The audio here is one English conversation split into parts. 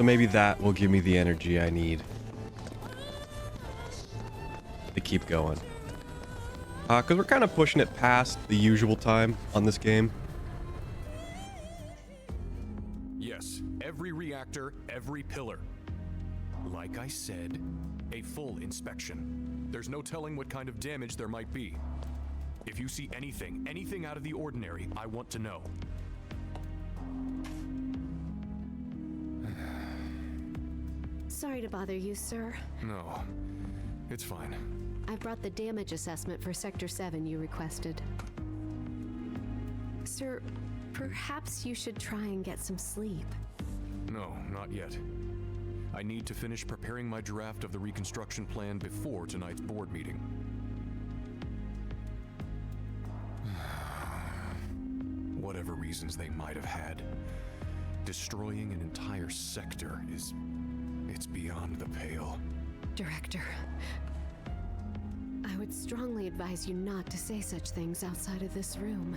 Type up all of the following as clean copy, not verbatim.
So maybe that will give me the energy I need to keep going. Because we're kind of pushing it past the usual time on this game. Yes, every reactor, every pillar. Like I said, a full inspection. There's no telling what kind of damage there might be. If you see anything out of the ordinary, I want to know. Sorry to bother you, sir. No, it's fine. I brought the damage assessment for Sector 7 you requested. Sir, perhaps you should try and get some sleep. No, not yet. I need to finish preparing my draft of the reconstruction plan before tonight's board meeting. Whatever reasons they might have had, destroying an entire sector it's beyond the pale. Director, I would strongly advise you not to say such things outside of this room.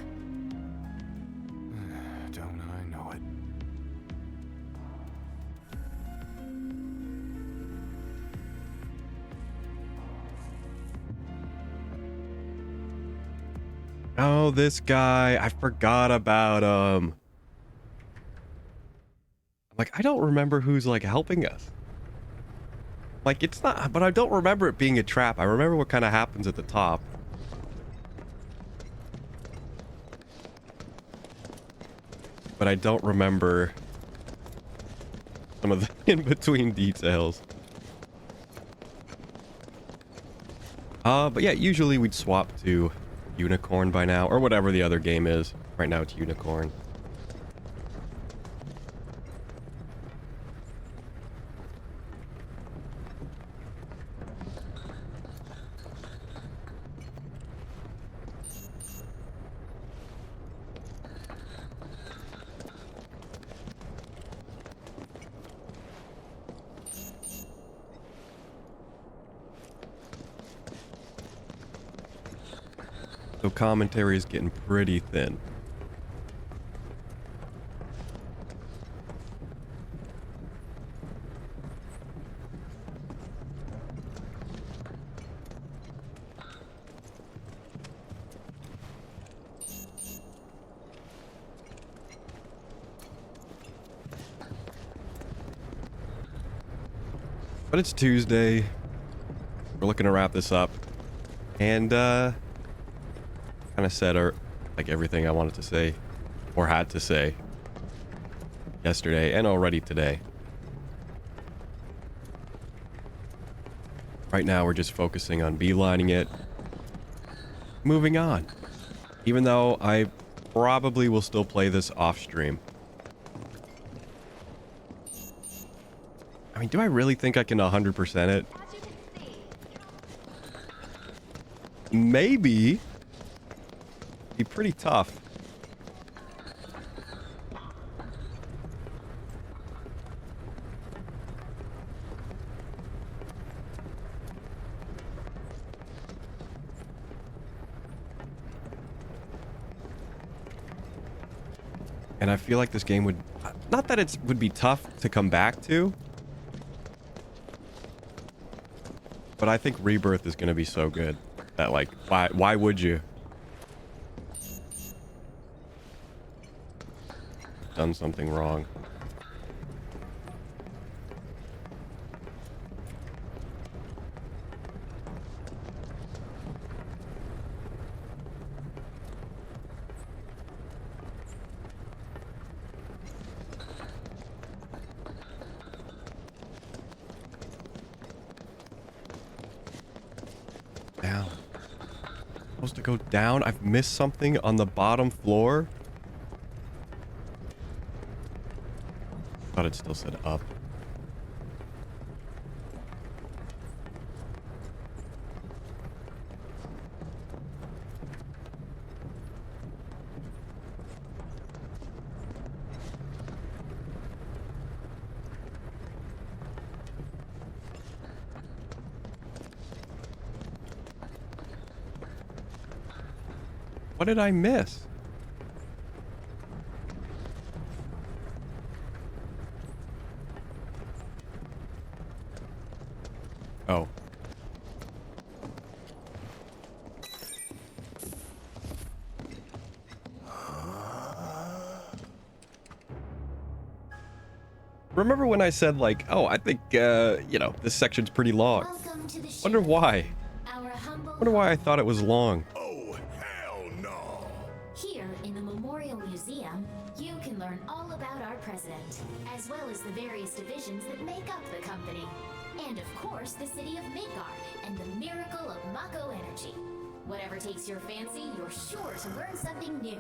Don't I know it? Oh, this guy. I forgot about him. Like, I don't remember who's, like, helping us. Like, it's not... But I don't remember it being a trap. I remember what kind of happens at the top. But I don't remember some of the in-between details. But yeah, usually we'd swap to Unicorn by now, or whatever the other game is. Right now it's Unicorn. So commentary is getting pretty thin. But it's Tuesday. We're looking to wrap this up. And, kind of said like everything I wanted to say or had to say yesterday and already today. Right now we're just focusing on beelining it, moving on, even though I probably will still play this off stream. I mean, do I really think I can 100% it? Maybe. Be pretty tough. And I feel like this game would... Not that it would be tough to come back to. But I think Rebirth is going to be so good that, like, why would you? Done something wrong. Down. Supposed to go down? I've missed something on the bottom floor. Thought it still said up. What did I miss? Oh. Remember when I said, like, oh, I think, you know, this section's pretty long. Welcome to the Wonder ship. why. Our humble Wonder why I thought it was long. Oh, hell no! Here in the Memorial Museum, you can learn all about our president, as well as the various divisions that make up the company. And of course, the city of Midgar and the miracle of Mako energy. Whatever takes your fancy, you're sure to learn something new.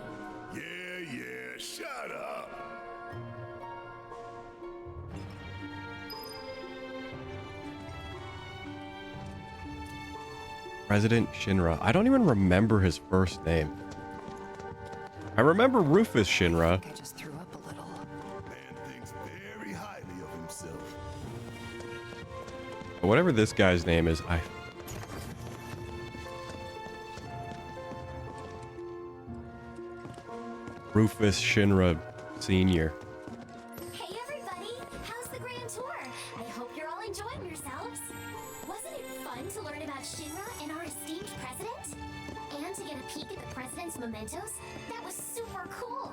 Yeah, shut up! President Shinra. I don't even remember his first name. I remember Rufus Shinra. I just threw up a little. Man thinks very highly of himself. But whatever this guy's name is, Rufus Shinra Sr. Hey everybody! How's the grand tour? I hope you're all enjoying yourselves. Wasn't it fun to learn about Shinra and our esteemed president? And to get a peek at the president's mementos? That was super cool!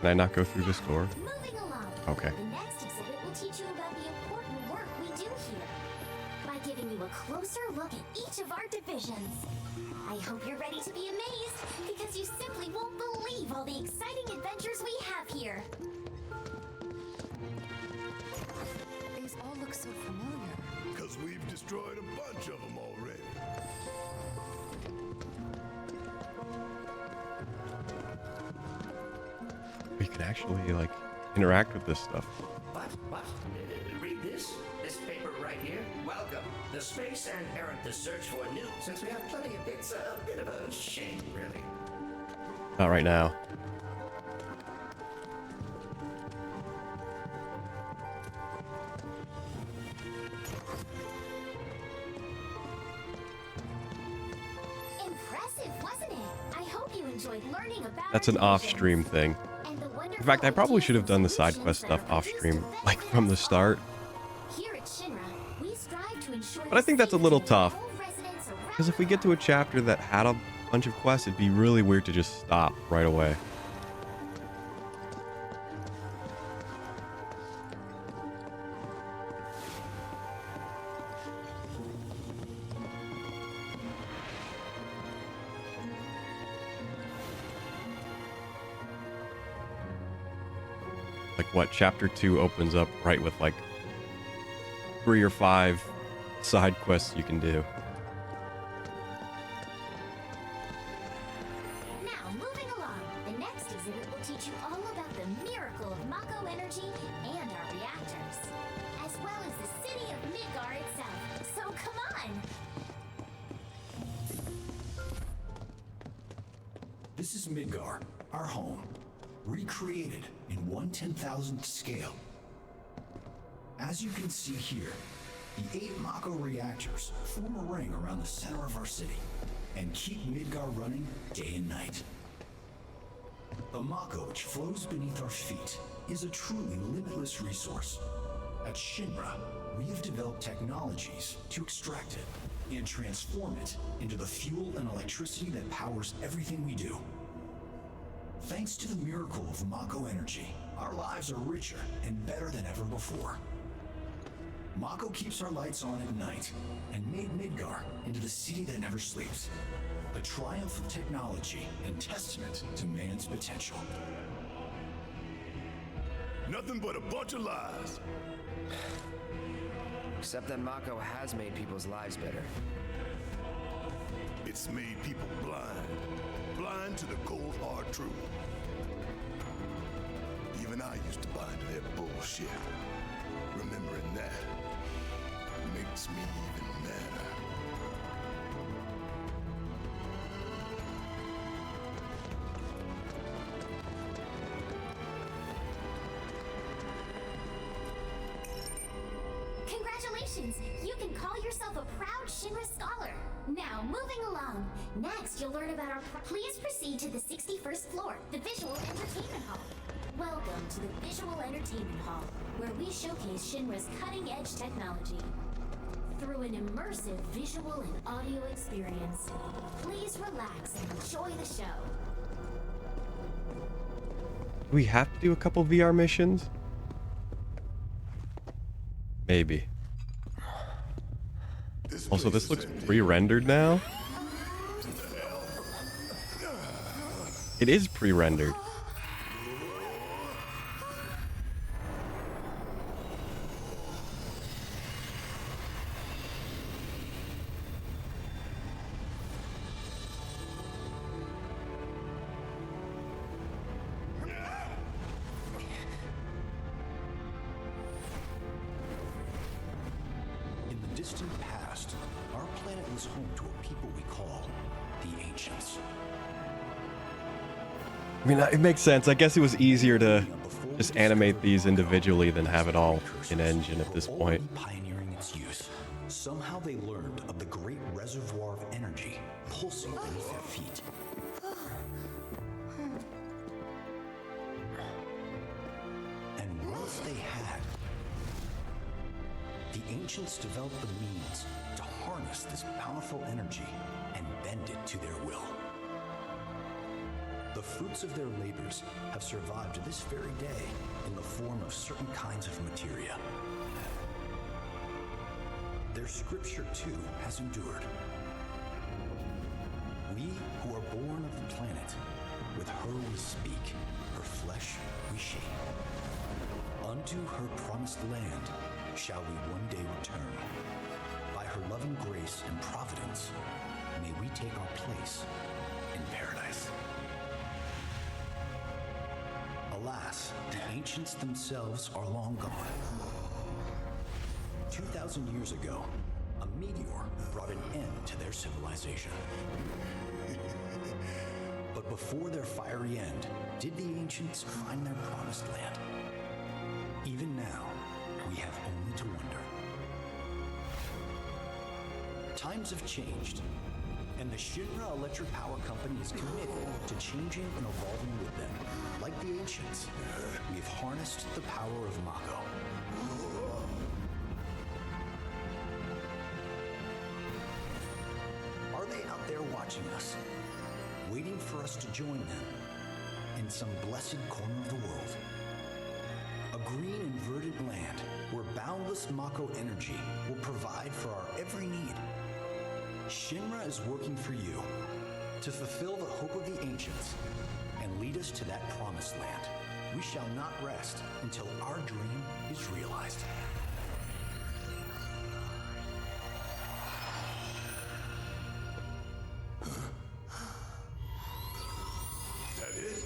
Can I not go through this door? Moving along. Okay. The next exhibit will teach you about the important work we do here by giving you a closer look at each of our divisions. I hope you're ready to be amazed because you simply won't believe all the exciting adventures we have here. These all look so familiar. Because we've destroyed a bunch of them already. We can actually, like, interact with this stuff. What? Read this? This paper right here? Welcome. The space and errant the search for new. Since we have plenty of it's a bit of a shame, really. Not right now. Impressive, wasn't it? I hope you enjoyed learning about That's our an off-stream divisions thing. and the wonderful In fact, I probably ideas should have and done the side solutions quest that stuff are produced off-stream, to like, benefit from the us all. start. Here at Shinra, we strive to ensure But I think that's a little safety of tough. all residents around Because if we the get to a clock. chapter that had a bunch of quests, it'd be really weird to just stop right away. Like what, chapter 2 opens up right with like 3 or 5 side quests you can do. Now, moving along, the next exhibit will teach you all about the miracle of Mako energy and our reactors, as well as the city of Midgar itself. So come on! This is Midgar, our home, recreated in 1/10,000th scale. As you can see here, the 8 Mako reactors form a ring around the center of our city and keep Midgar running day and night. The Mako which flows beneath our feet is a truly limitless resource. At Shinra, we have developed technologies to extract it and transform it into the fuel and electricity that powers everything we do. Thanks to the miracle of Mako energy, our lives are richer and better than ever before. Mako keeps our lights on at night and made Midgar into the city that never sleeps. A triumph of technology and testament to man's potential. Nothing but a bunch of lies. Except that Mako has made people's lives better. It's made people blind. Blind to the cold hard truth. Even I used to buy into their bullshit. Remembering that makes me even madder. Congratulations! You can call yourself a proud Shinra scholar. Now, moving along. Next, you'll learn about our... Please proceed to the 61st floor, the Visual Entertainment Hall. Welcome to the Visual Entertainment Hall, where we showcase Shinra's cutting-edge technology. Through an immersive visual and audio experience. Please relax and enjoy the show. Do we have to do a couple VR missions? Maybe. Also, this looks pre-rendered now. It is pre-rendered. In the distant past, our planet was home to a people we call the Ancients. I mean, it makes sense. I guess it was easier to just animate these individually than have it all in engine at this point. Pioneering its use. Somehow they learned of the great reservoir of energy pulsing beneath their feet. And once they had, the ancients developed the means to harness this bountiful energy and bend it to their will. The fruits of their labors have survived to this very day in the form of certain kinds of materia. Their scripture, too, has endured. We who are born of the planet, with her we speak, her flesh we shape. Unto her promised land shall we one day return. By her loving grace and providence, may we take our place in paradise. Alas, the ancients themselves are long gone. 2,000 years ago, a meteor brought an end to their civilization. But before their fiery end, did the ancients find their promised land? Even now, we have only to wonder. Times have changed, and the Shinra Electric Power Company is committed to changing and evolving with them. Like the ancients, we've harnessed the power of Mako. Are they out there watching us, waiting for us to join them in some blessed corner of the world? A green and verdant land where boundless Mako energy will provide for our every need. Shinra is working for you to fulfill the hope of the ancients and lead us to that promised land. We shall not rest until our dream is realized. That it?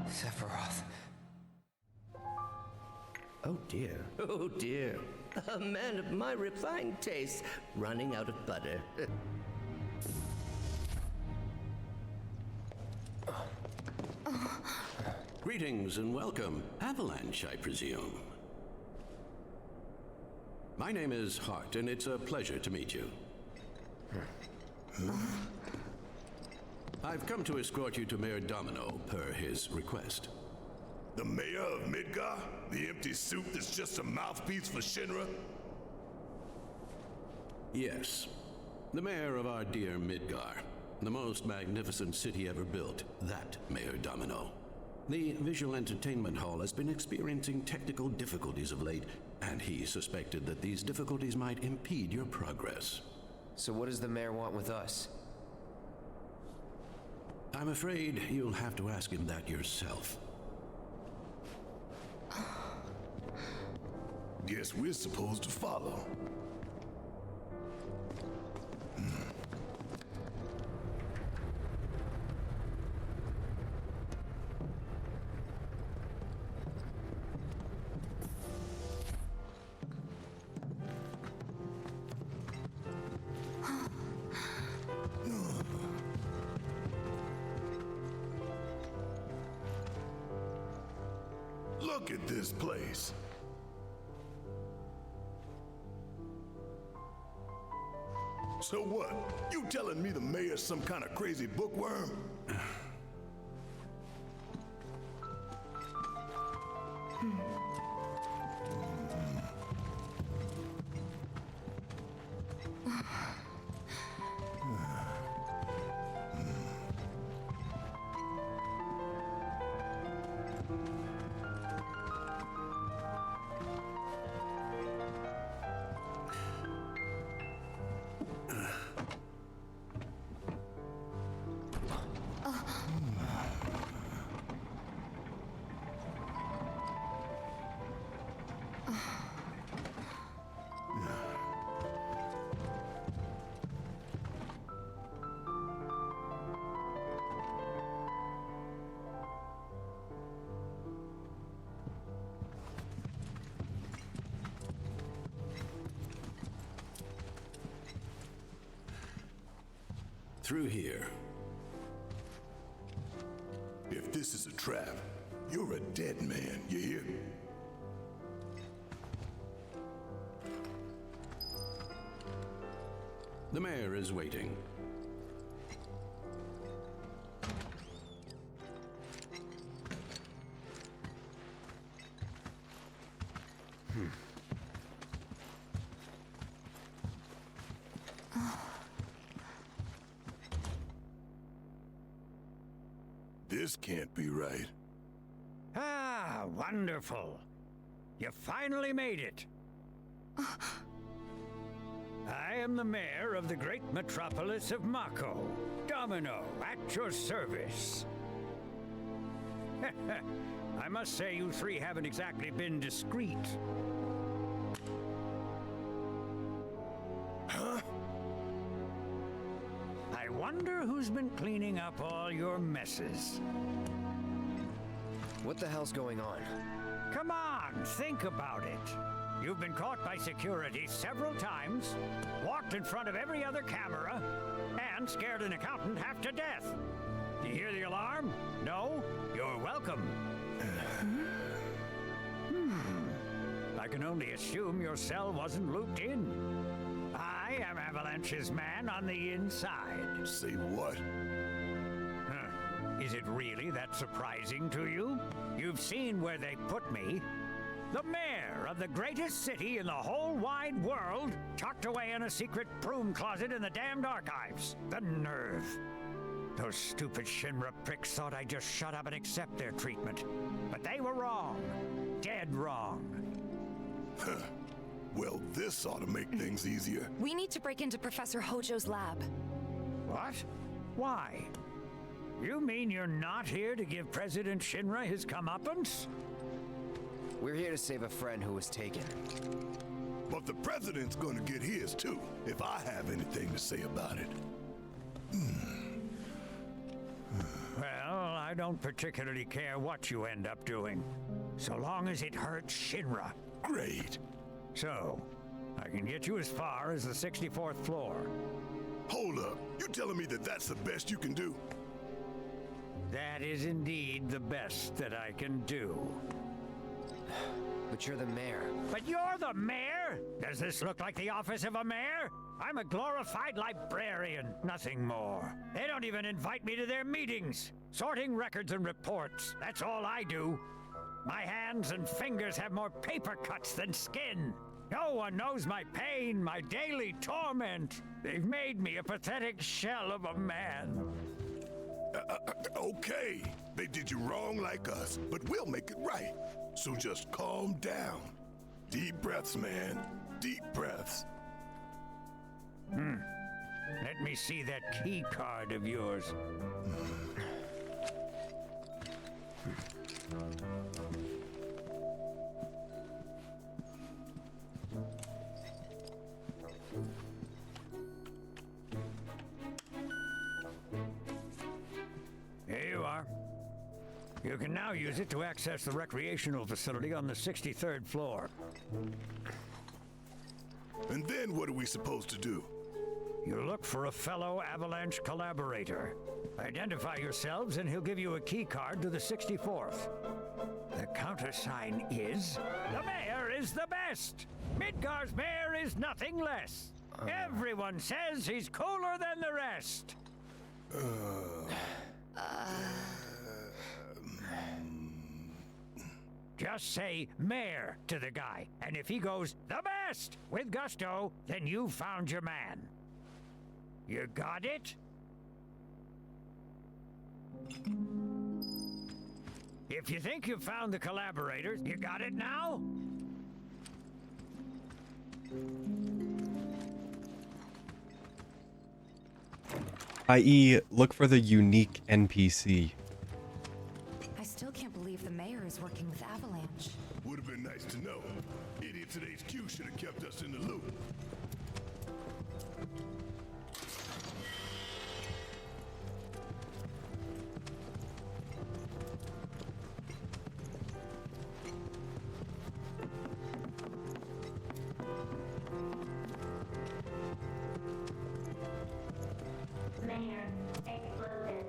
Sephiroth. Oh dear, oh dear. A man of my refined taste running out of butter. Greetings and welcome. Avalanche, I presume. My name is Hart, and it's a pleasure to meet you. I've come to escort you to Mayor Domino, per his request. The mayor of Midgar? The empty suit that's just a mouthpiece for Shinra? Yes. The mayor of our dear Midgar. The most magnificent city ever built. That Mayor Domino. The visual entertainment hall has been experiencing technical difficulties of late, and he suspected that these difficulties might impede your progress. So what does the mayor want with us? I'm afraid you'll have to ask him that yourself. Guess we're supposed to follow. Look at this place. So what? You telling me the mayor's some kind of crazy bookworm? Through here. If this is a trap, you're a dead man, you hear? The mayor is waiting. This can't be right. Ah, wonderful. You finally made it. I am the mayor of the great metropolis of Mako. Domino, at your service. I must say you three haven't exactly been discreet. Huh? I wonder who's been cleaning up all your messes. What the hell's going on? Come on, think about it. You've been caught by security several times, walked in front of every other camera, and scared an accountant half to death. Do you hear the alarm? No? You're welcome. I can only assume your cell wasn't looped in. I am Avalanche's man on the inside. Say what? Is it really that surprising to you? You've seen where they put me. The mayor of the greatest city in the whole wide world, tucked away in a secret broom closet in the damned archives. The nerve. Those stupid Shinra pricks thought I'd just shut up and accept their treatment. But they were wrong. Dead wrong. Well, this ought to make things easier. We need to break into Professor Hojo's lab. What? Why? You mean you're not here to give President Shinra his comeuppance? We're here to save a friend who was taken. But the president's gonna get his too, if I have anything to say about it. Well, I don't particularly care what you end up doing, so long as it hurts Shinra. Great. So, I can get you as far as the 64th floor. Hold up. You telling me that that's the best you can do? That is indeed the best that I can do. But you're the mayor. But you're the mayor? Does this look like the office of a mayor? I'm a glorified librarian, nothing more. They don't even invite me to their meetings. Sorting records and reports, that's all I do. My hands and fingers have more paper cuts than skin. No one knows my pain, my daily torment. They've made me a pathetic shell of a man. Okay, they did you wrong like us, but we'll make it right. So just calm down. Deep breaths, man. Deep breaths. Let me see that key card of yours. Here you are. You can now use it to access the recreational facility on the 63rd floor. And then what are we supposed to do? You look for a fellow Avalanche collaborator. Identify yourselves and he'll give you a key card to the 64th. The countersign is, the mayor is the best. Midgar's mayor is nothing less. Everyone says he's cooler than the rest. Just say mayor to the guy, and if he goes the best with gusto, then you found your man. You got it? If you think you've found the collaborators, you got it now? I.e., look for the unique NPC. I still can't believe the mayor is working with Avalanche. Would have been nice to know. Idiots at HQ should have kept us in the loop. Mayor exploded.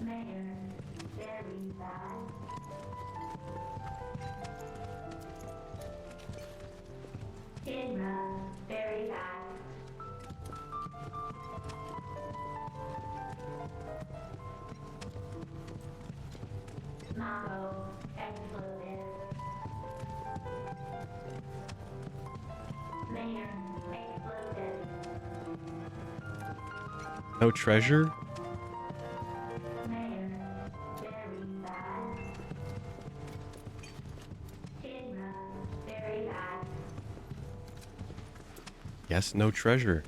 Mayor very bad. Inra very bad. Mako exploded. Mayor exploded. No treasure? Mayor very bad. Inra very bad. Yes, no treasure.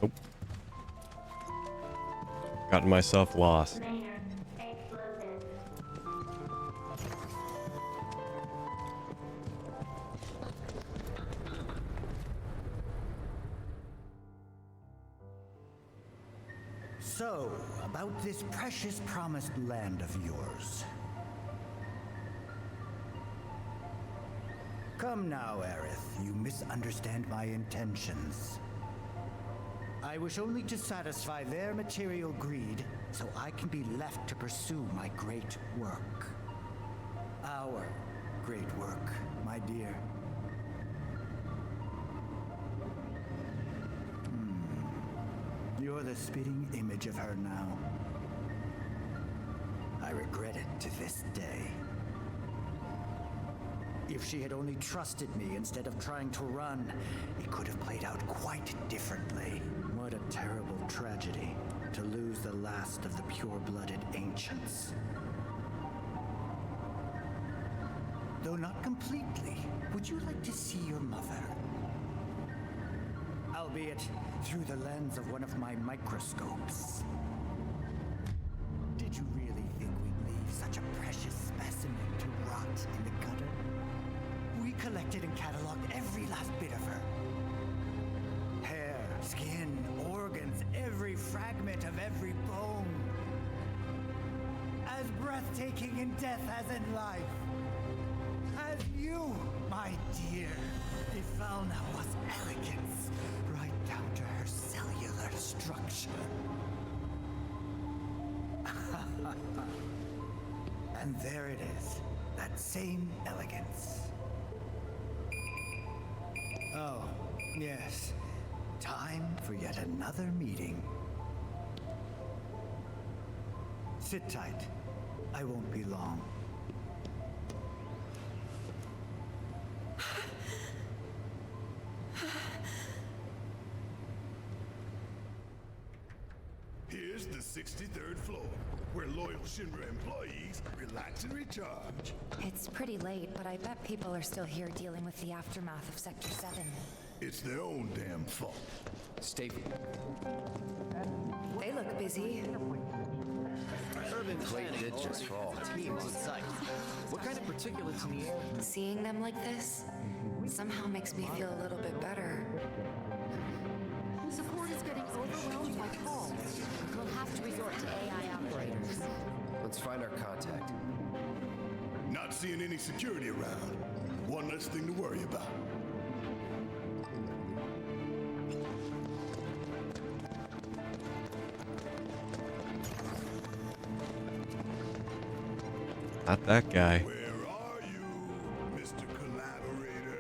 Nope. Gotten myself lost. Mayor exploded. So, about this precious promised land of yours. Come now, Aerith, you misunderstand my intentions. I wish only to satisfy their material greed, so I can be left to pursue my great work. Our great work, my dear. You're the spitting image of her now. I regret it to this day. If she had only trusted me instead of trying to run, it could have played out quite differently. What a terrible tragedy to lose the last of the pure-blooded ancients. Though not completely, would you like to see your mother? Albeit through the lens of one of my microscopes. Did you really think we'd leave such a precious specimen to rot in the gutter? We collected and cataloged every last bit of her. Hair, skin, organs, every fragment of every bone. As breathtaking in death as in life. As you, my dear, Ifalna was elegance, right down to her cellular structure. And there it is, that same elegance. Oh, yes. Time for yet another meeting. Sit tight. I won't be long. Here's the 63rd floor, where loyal Shinra employees relax and recharge. It's pretty late, but I bet people are still here dealing with the aftermath of Sector 7. It's their own damn fault. Stay. They look busy. Urban Clayton did just fall. Team on site. What kind of particulates in the air? Seeing them like this somehow makes me feel a little bit better. Support is getting overwhelmed by calls. We'll have to resort to AI operators. Let's find our contact. Not seeing any security around. One less thing to worry about. Not that guy. Where are you, Mr. Collaborator?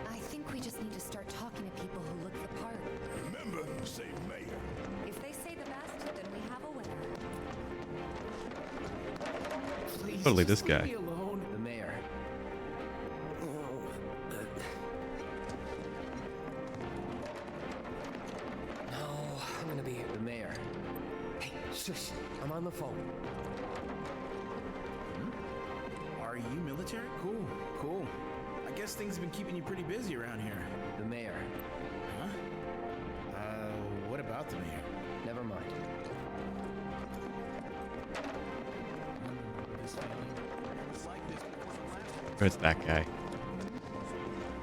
I think we just need to start talking to people who look the part. Remember, say mayor. If they say the best, then we have a winner. Please, Totally just this leave guy. me alone. The mayor. No, I'm gonna be the mayor. Hey, shush! I'm on the phone. Are you military? Cool, cool. I guess things have been keeping you pretty busy around here. The mayor. Huh? What about the mayor? Never mind. This feeling. It's like this before the last one. Where's that guy?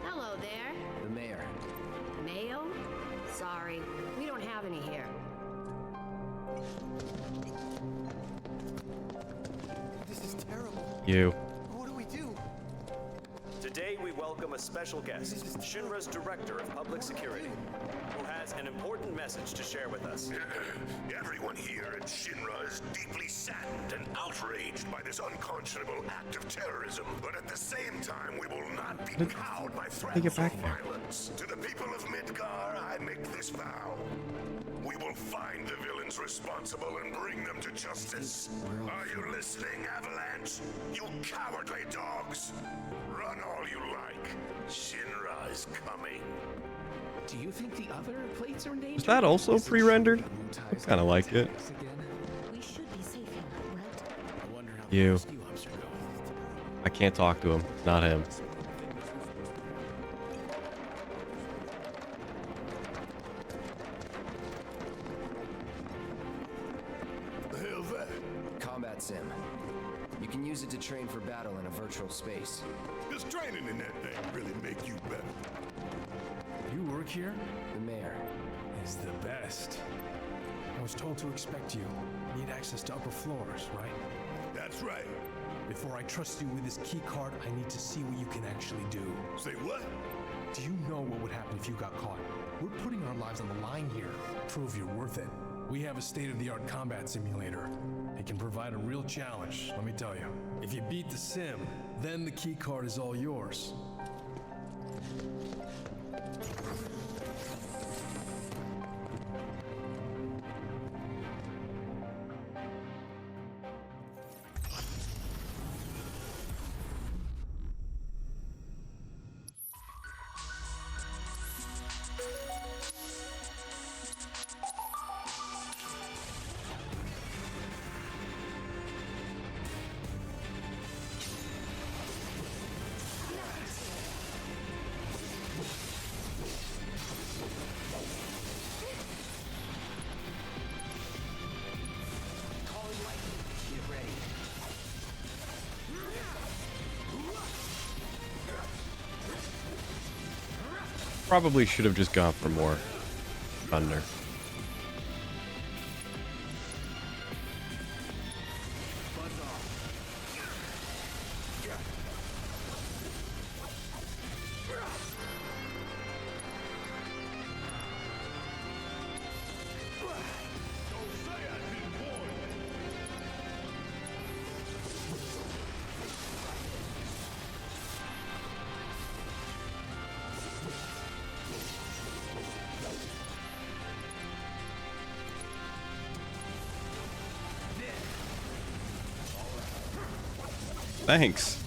Hello there. The mayor. Mayo? Sorry, we don't have any here. This is terrible. You. What do we do? Today we welcome a special guest, Shinra's Director of Public Security, who has an important message to share with us. Everyone here at Shinra is deeply saddened and outraged by this unconscionable act of terrorism. But at the same time, we will not be cowed by threats get or back there. violence. To the people of Midgar, I make this vow. We will find the villains responsible and bring them to justice. Are you listening, Avalanche? You cowardly dogs! Run all you like. Shinra is coming. Do you think the other plates are in danger? Is that also pre-rendered? I kind of like it. We should be safe here, right? I wonder how You. the rescue officer goes. I can't talk to him. Not him. The hell's that? Combat sim. You can use it to train for battle in a virtual space. Does training in that thing really make you better? You work here? The mayor. Is the best. I was told to expect you. Need access to upper floors, right? That's right. Before I trust you with this key card, I need to see what you can actually do. Say what? Do you know what would happen if you got caught? We're putting our lives on the line here. Prove you're worth it. We have a state-of-the-art combat simulator. It can provide a real challenge, let me tell you. If you beat the sim, then the key card is all yours. Probably should have just gone for more thunder. Thanks.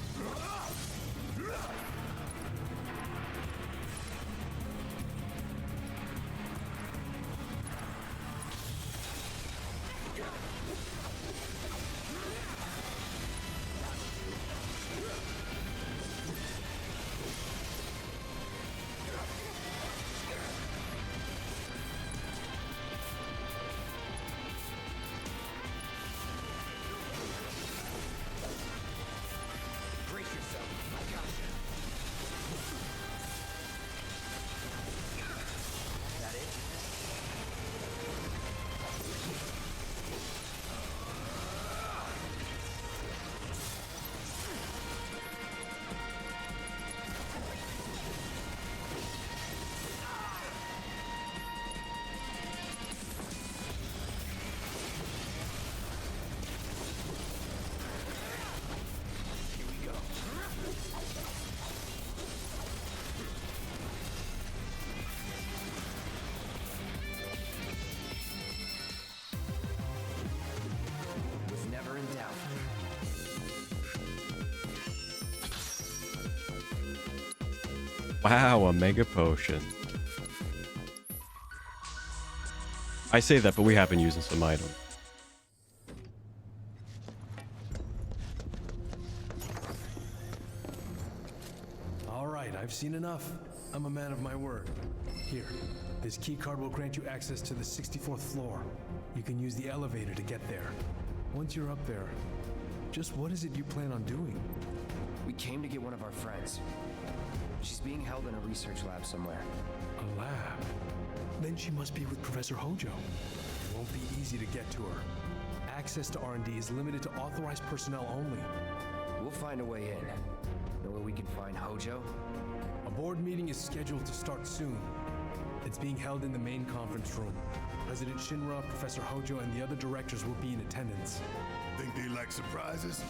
Wow, a mega potion. I say that, but we have been using some items. All right, I've seen enough. I'm a man of my word. Here, this key card will grant you access to the 64th floor. You can use the elevator to get there. Once you're up there, just what is it you plan on doing? We came to get one of our friends. She's being held in a research lab somewhere. A lab? Then she must be with Professor Hojo. It won't be easy to get to her. Access to R&D is limited to authorized personnel only. We'll find a way in. Know where we can find Hojo? A board meeting is scheduled to start soon. It's being held in the main conference room. President Shinra, Professor Hojo, and the other directors will be in attendance. Think they like surprises?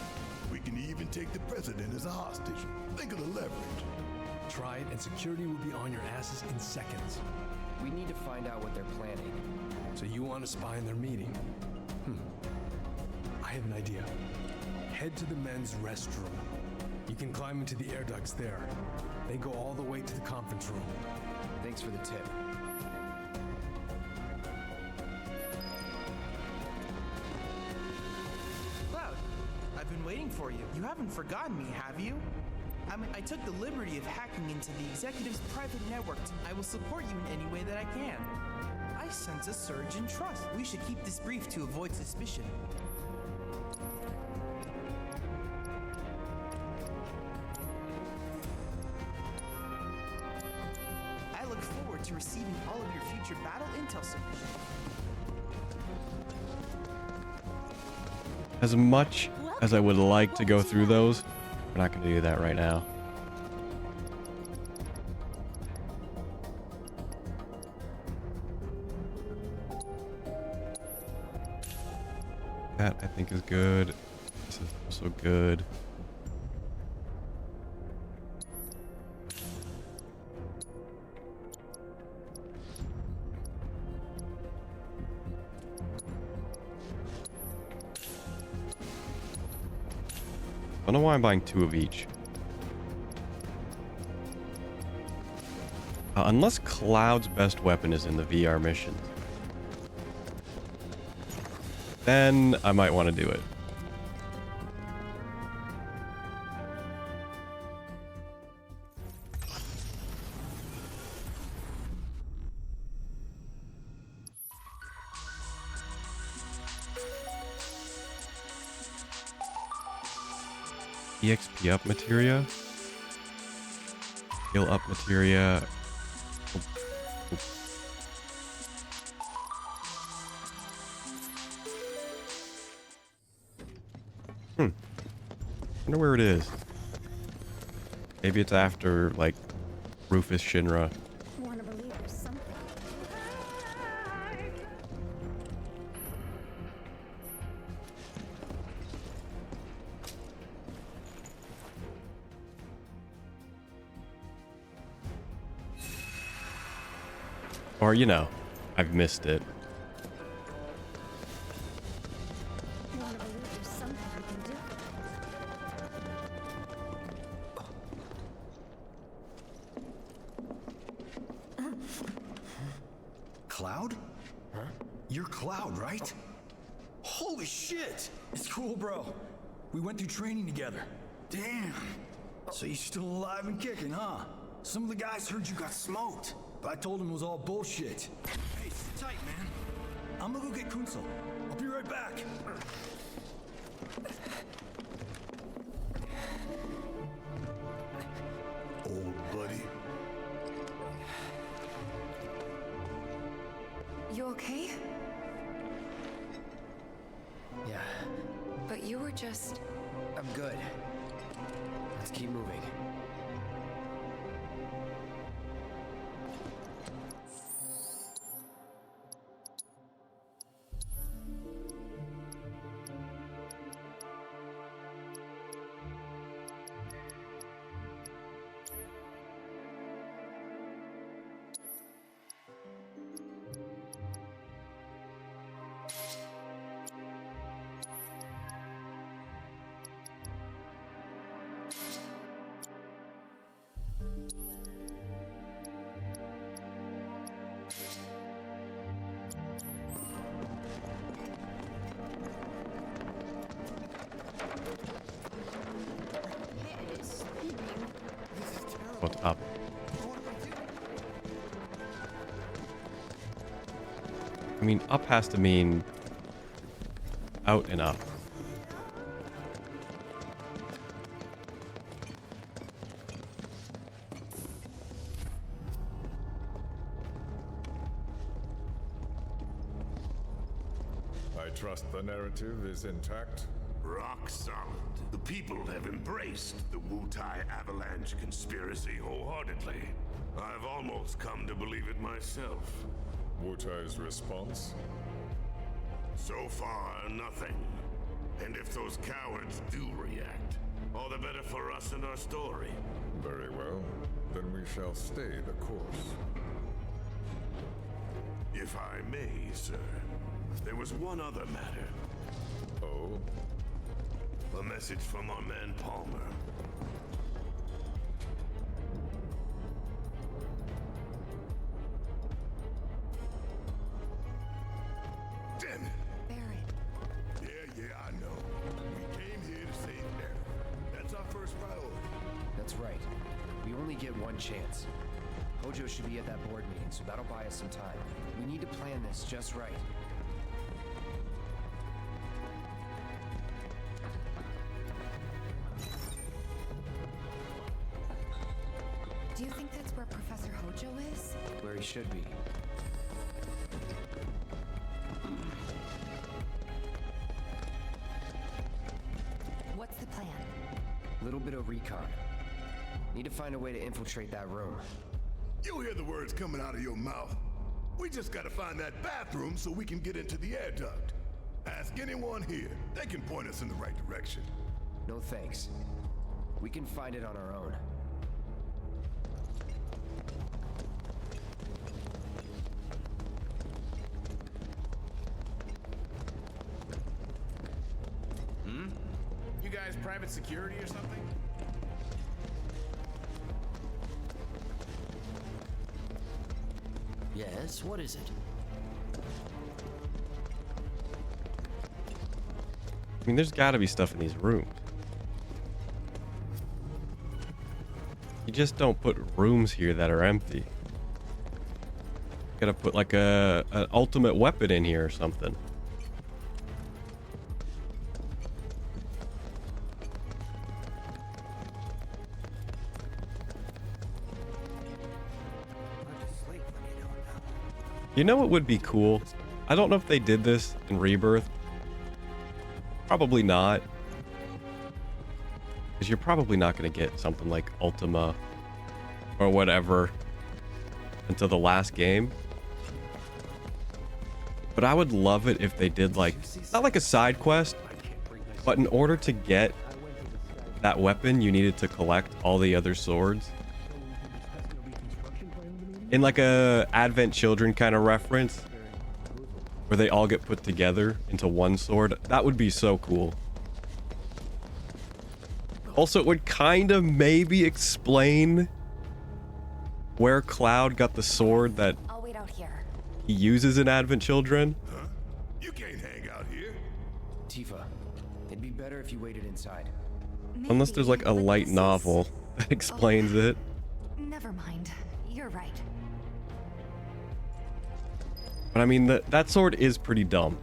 We can even take the president as a hostage. Think of the leverage. Try it, and security will be on your asses in seconds. We need to find out what they're planning. So you want to spy in their meeting? I have an idea. Head to the men's restroom. You can climb into the air ducts there. They go all the way to the conference room. Thanks for the tip. Cloud, I've been waiting for you. You haven't forgotten me, have you? I took the liberty of hacking into the executive's private network. I will support you in any way that I can. I sense a surge in trust. We should keep this brief to avoid suspicion. I look forward to receiving all of your future battle intel submissions. As much as I would like to go through those, we're not going to do that right now. That I think is good. This is also good. I don't know why I'm buying 2 of each. Unless Cloud's best weapon is in the VR missions. Then I might want to do it. EXP up materia. Skill up materia. Wonder where it is. Maybe it's after, like, Rufus Shinra. Wanna believe there's something. Or, you know, I've missed it. Wanna believe there's something we can do. Cloud? Huh? You're Cloud, right? Holy shit! It's cool, bro. We went through training together. Damn. So you're still alive and kicking, huh? Some of the guys heard you got smoked, but I told them it was all bullshit. Hey, sit tight, man. I'm gonna go get Kunsel. I'll be right back. Old buddy. You okay? Yeah, But you were just... I'm good. Let's keep moving. What's up? I mean, up has to mean out and up. I trust the narrative is intact. Rock solid. The people have embraced the Wutai Avalanche conspiracy wholeheartedly. I've almost come to believe it myself. Wutai's response? So far, nothing. And if those cowards do react, all the better for us and our story. Very well. Then we shall stay the course. If I may, sir, there was one other matter. Oh? A message from our man Palmer. Damn it! Barret. Yeah, I know. We came here to save Eric. That's our first priority. That's right. We only get one chance. Hojo should be at that board meeting, so that'll buy us some time. We need to plan this just right. Do you think that's where Professor Hojo is? Where he should be. What's the plan? Little bit of recon. Need to find a way to infiltrate that room. You hear the words coming out of your mouth. We just gotta find that bathroom so we can get into the air duct. Ask anyone here. They can point us in the right direction. No thanks. We can find it on our own. You guys private security or something? Yes, what is it? I mean, there's got to be stuff in these rooms. You just don't put rooms here that are empty. Gotta put like an ultimate weapon in here or something. You know what would be cool? I don't know if they did this in Rebirth. Probably not. Because you're probably not going to get something like Ultima or whatever until the last game. But I would love it if they did like, not like a side quest, but in order to get that weapon, you needed to collect all the other swords. In like a Advent Children kind of reference, where they all get put together into one sword. That would be so cool. Also, it would kind of maybe explain where Cloud got the sword that I'll wait out here. he uses in Advent Children. Huh? You can't hang out here. Tifa, it'd be better if you waited inside. Unless there's like a light novel that explains it. Never mind. You're right. But I mean, that sword is pretty dumb.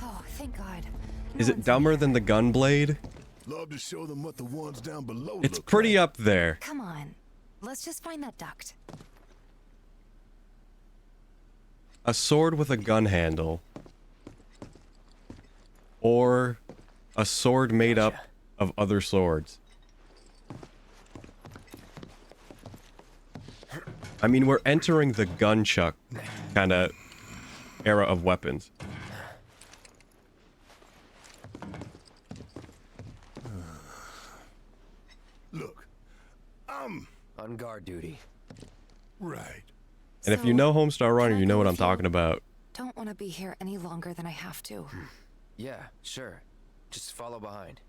Oh, thank God. Is it dumber than the gun blade? Love to show them what the ones down below It's look pretty up there. Come on. Let's just find that duct. A sword with a gun handle. Or a sword made up of other swords. I mean, we're entering the gunchuck kind of era of weapons. Look, I'm on guard duty. Right. And if you know Homestar Runner, you know what I'm talking about. Don't want to be here any longer than I have to. Yeah, sure. Just follow behind.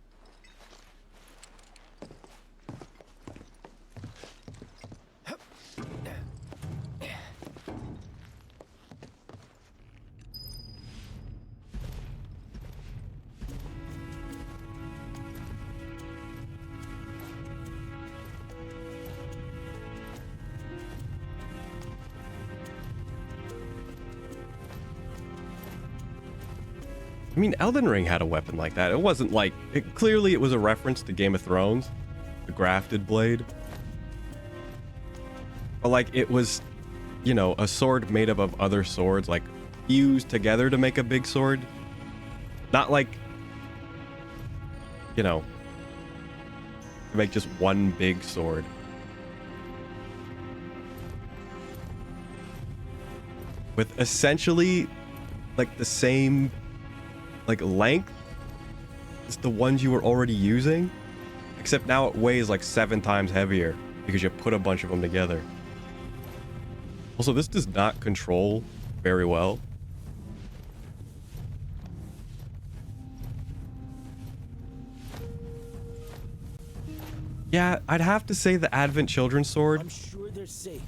I mean, Elden Ring had a weapon like that. It wasn't like... clearly, it was a reference to Game of Thrones. The grafted blade. But, like, it was, you know, a sword made up of other swords, like, fused together to make a big sword. Not like, you know, to make just one big sword. With essentially, like, the same... like length is the ones you were already using, except now it weighs like 7 times heavier because you put a bunch of them together. Also, this does not control very well. Yeah, I'd have to say the Advent Children's sword. I'm sure they're safe.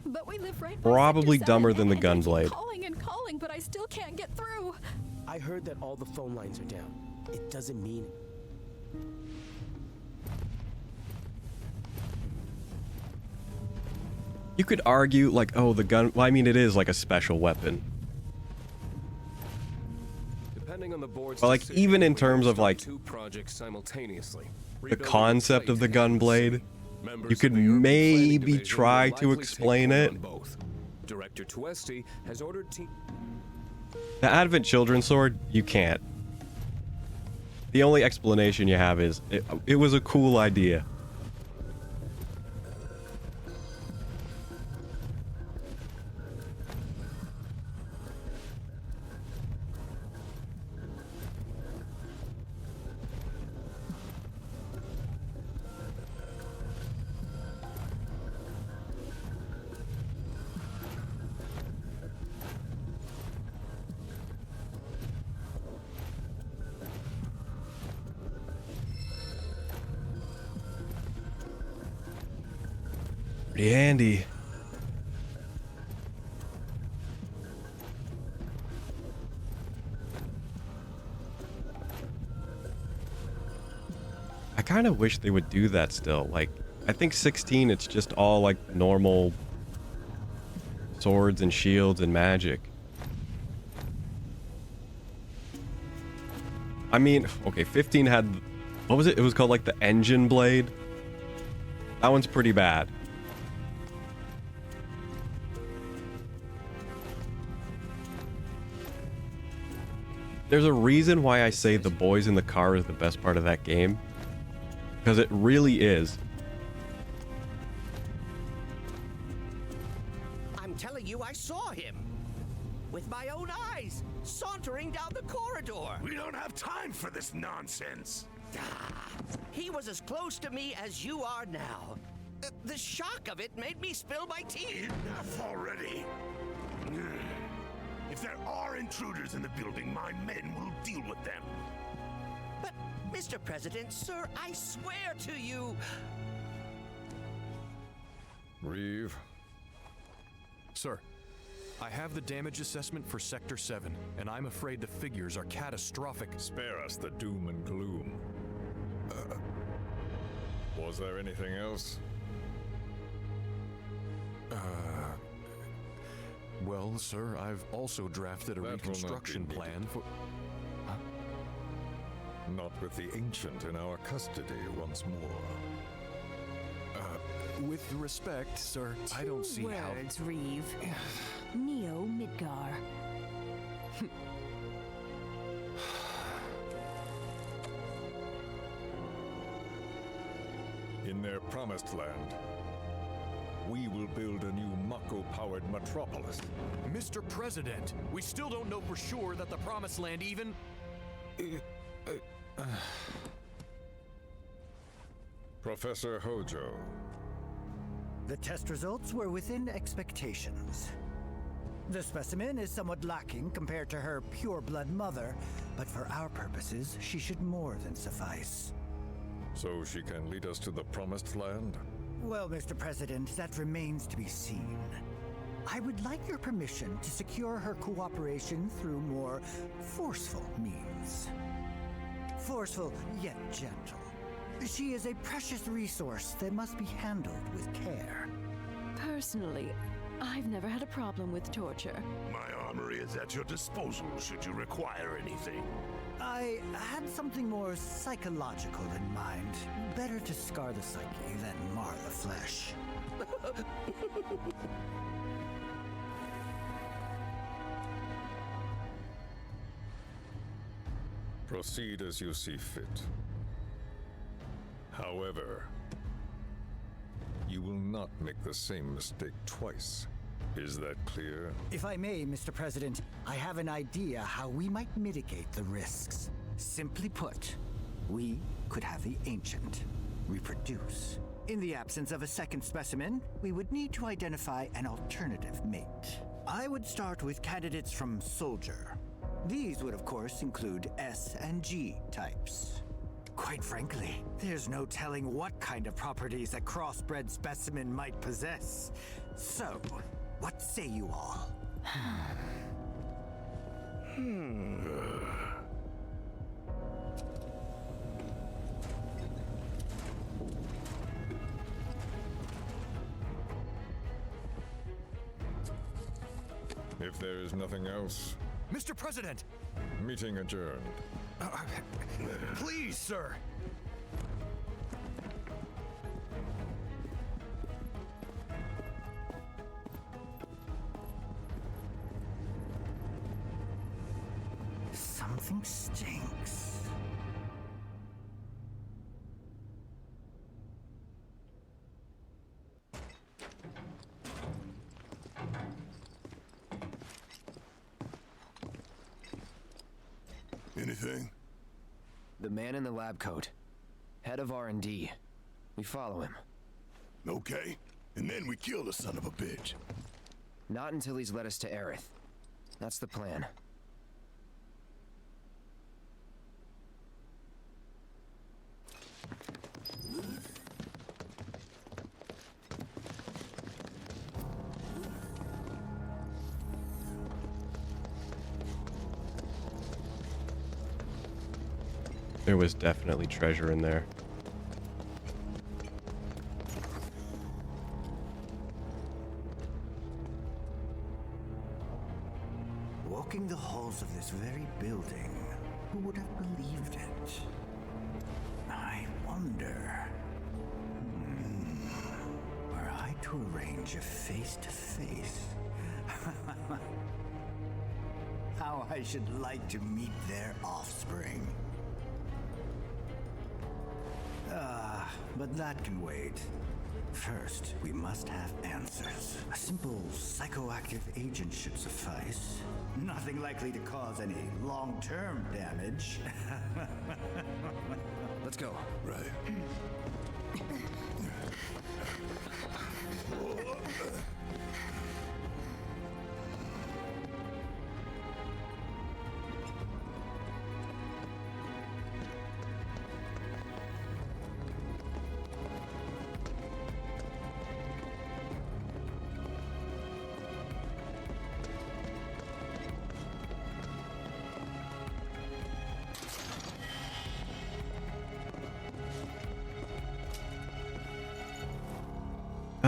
But we live right Probably dumber than the gunblade. Calling and calling, but I still can't get through. I heard that all the phone lines are down. It doesn't mean You could argue like, oh, the gun. Well, I mean, it is like a special weapon. Depending on the board's But like, decision, even in we terms can of like start 2 projects simultaneously. the concept of the gun blade, you could maybe try to explain it. Both. Director Tuesti has ordered team. The Advent Children's sword, you can't. The only explanation you have is it was a cool idea. Pretty handy. I kind of wish they would do that still. Like, I think 16, it's just all like normal swords and shields and magic. I mean, okay, 15 had, what was it? It was called like the engine blade. That one's pretty bad. There's a reason why I say the boys in the car is the best part of that game. Because it really is. I'm telling you, I saw him. With my own eyes, sauntering down the corridor. We don't have time for this nonsense. He was as close to me as you are now. The shock of it made me spill my tea. Enough already. If there are intruders in the building, my men will deal with them. But, Mr. President, sir, I swear to you... Reeve. Sir. I have the damage assessment for Sector 7, and I'm afraid the figures are catastrophic. Spare us the doom and gloom. Was there anything else? Well, sir, I've also drafted a reconstruction plan for... Not with the Ancient in our custody once more. With respect, sir, I don't see how... Words, Reeve. Neo Midgar. In their promised land, we will build a new Mako-powered metropolis. Mr. President, we still don't know for sure that the Promised Land even... Professor Hojo. The test results were within expectations. The specimen is somewhat lacking compared to her pure-blood mother, but for our purposes, she should more than suffice. So she can lead us to the Promised Land? Well, Mr. President, that remains to be seen. I would like your permission to secure her cooperation through more forceful means. Forceful, yet gentle. She is a precious resource that must be handled with care. Personally, I've never had a problem with torture. My armory is at your disposal should you require anything. I had something more psychological in mind. Better to scar the psyche than mar the flesh. Proceed as you see fit. However, you will not make the same mistake twice. Is that clear? If I may, Mr. President, I have an idea how we might mitigate the risks. Simply put, we could have the Ancient reproduce. In the absence of a second specimen, we would need to identify an alternative mate. I would start with candidates from Soldier. These would, of course, include S and G types. Quite frankly, there's no telling what kind of properties a crossbred specimen might possess. So, what say you all? If there is nothing else, Mr. President! Meeting adjourned. Please, sir! Something stinks. Anything? The man in the lab coat. Head of R&D. We follow him. Okay. And then we kill the son of a bitch. Not until he's led us to Aerith. That's the plan. There was definitely treasure in there. Walking the halls of this very building, who would have believed it? I wonder... were I to arrange a face-to-face... how I should like to meet their offspring. But that can wait. First, we must have answers. A simple psychoactive agent should suffice. Nothing likely to cause any long-term damage. Let's go. Right.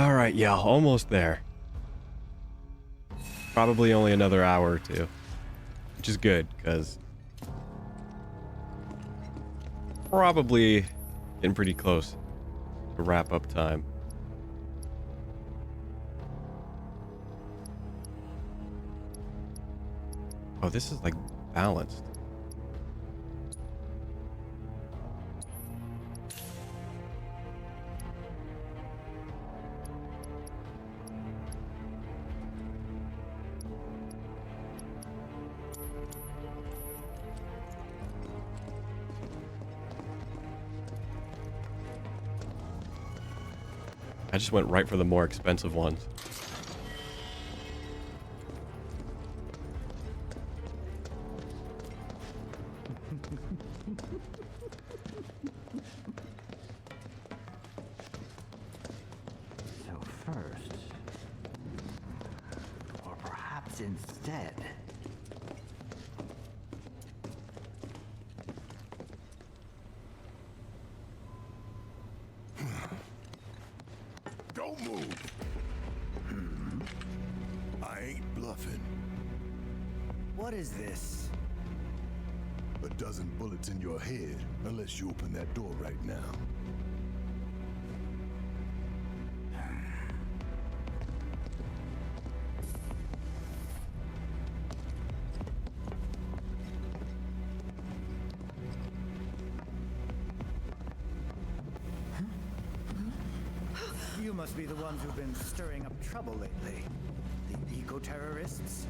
All right, yeah, almost there. Probably only another hour or two, which is good because probably getting pretty close to wrap up time. Oh, this is like balanced. I just went right for the more expensive ones. So first, or perhaps instead, Don't move. I ain't bluffing. what is this? A dozen bullets in your head, unless you open that door right now. You must be the ones who've been stirring up trouble lately. The eco-terrorists?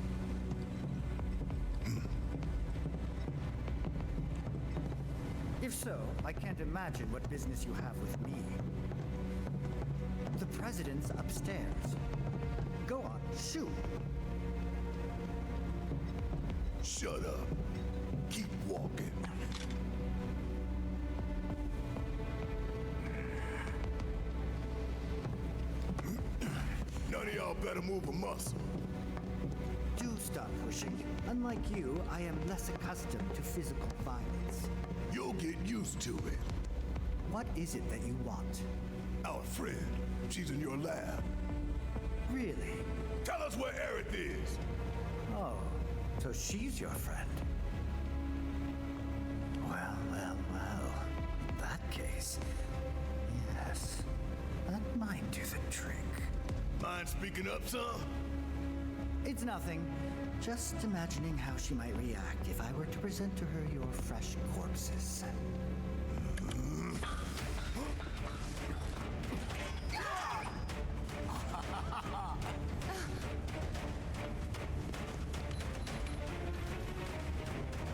If so, I can't imagine what business you have with me. The president's upstairs. Go on, shoot. Shut up. Keep walking. None of y'all better move a muscle. Do stop pushing. Unlike you, I am less accustomed to physical violence. You'll get used to it. What is it that you want? Our friend. She's in your lab. Really? Tell us where Aerith is. Oh, so she's your friend. Well, well, well. In that case, yes, that might do the trick. Mind speaking up, son? It's nothing. Just imagining how she might react if I were to present to her your fresh corpses.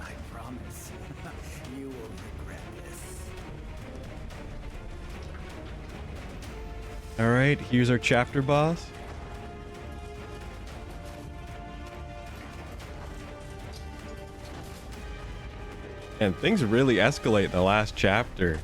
I promise, you will regret this. All right, here's our chapter boss. And things really escalate in the last chapter.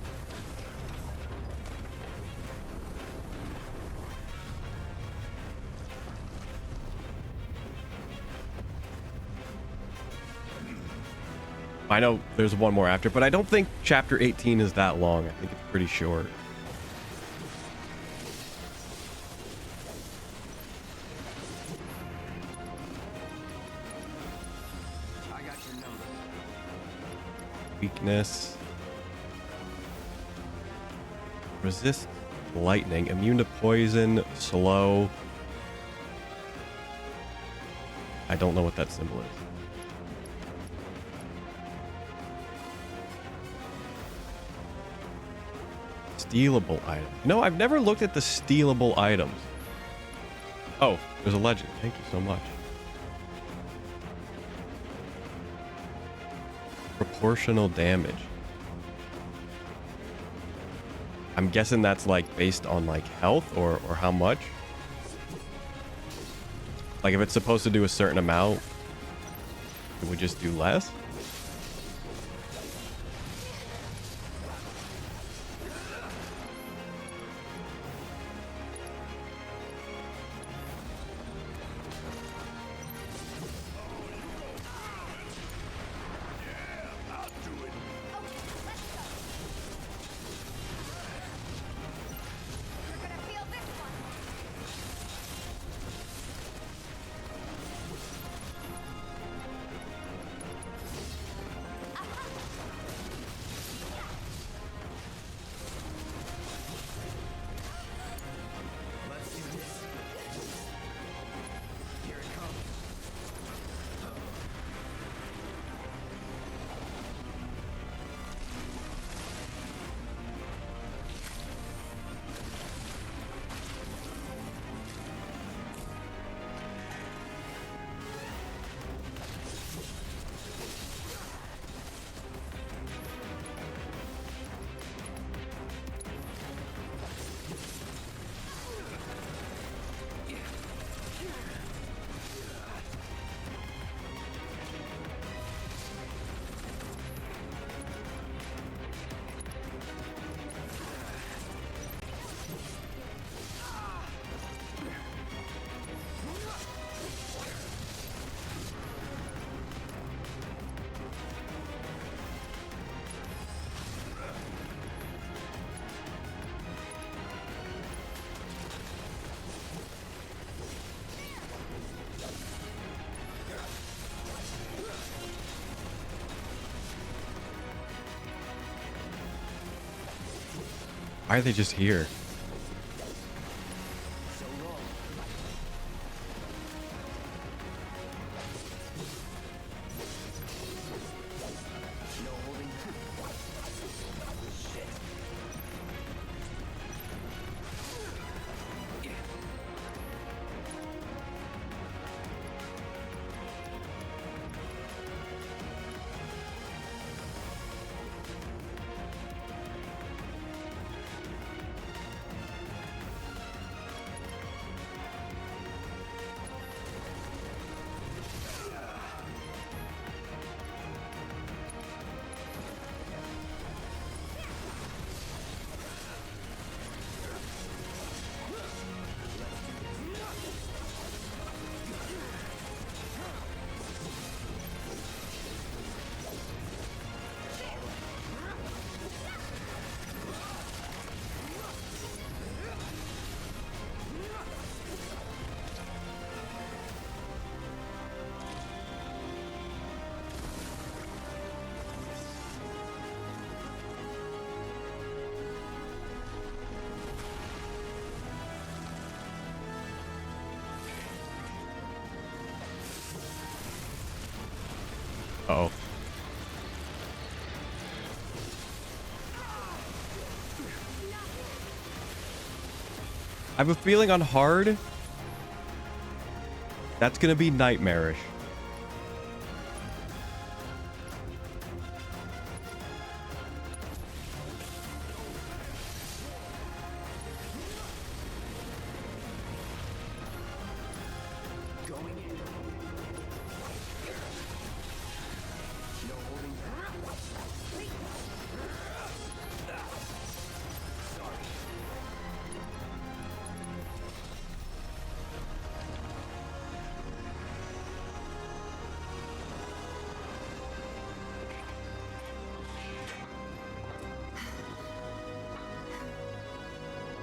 I know there's one more after, but I don't think chapter 18 is that long. I think it's pretty short. I got your number. Weakness. Resist lightning. Immune to poison. Slow. I don't know what that symbol is. Stealable item. No, I've never looked at the stealable items. Oh, there's a legend. Thank you so much. Proportional damage. I'm guessing that's like based on like health or how much. Like if it's supposed to do a certain amount, it would just do less. Why are they just here? Uh-oh. I have a feeling on hard, that's gonna be nightmarish.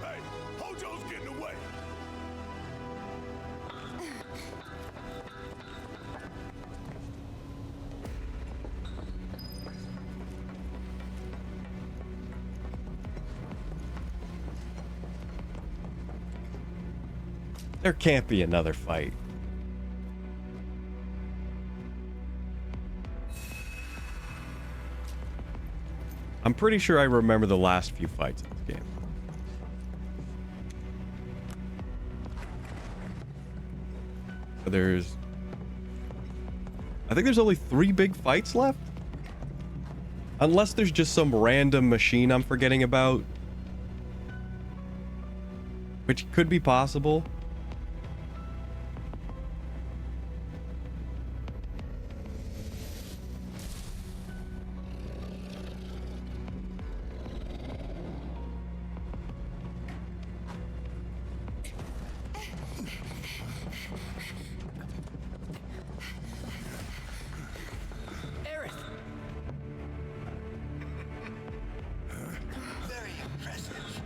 Hey, Hojo's getting away. There can't be another fight. I'm pretty sure I remember the last few fights in this game. There's... I think there's only 3 big fights left? Unless there's just some random machine I'm forgetting about. Which could be possible. Very impressive.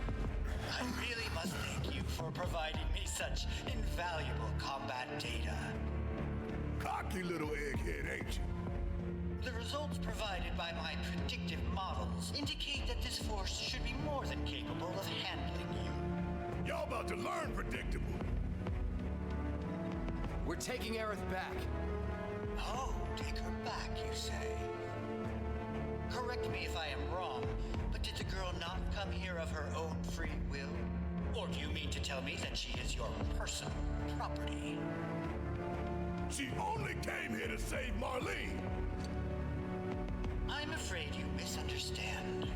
I really must thank you for providing me such invaluable combat data. Cocky little egghead, ain't you? The results provided by my predictive models indicate that this force should be more than capable of handling you. Y'all about to learn predictable. We're taking Aerith back. Oh, take her back, you say? Correct me if I am wrong, but did the girl not come here of her own free will? Or do you mean to tell me that she is your personal property? She only came here to save Marlene. I'm afraid you misunderstand.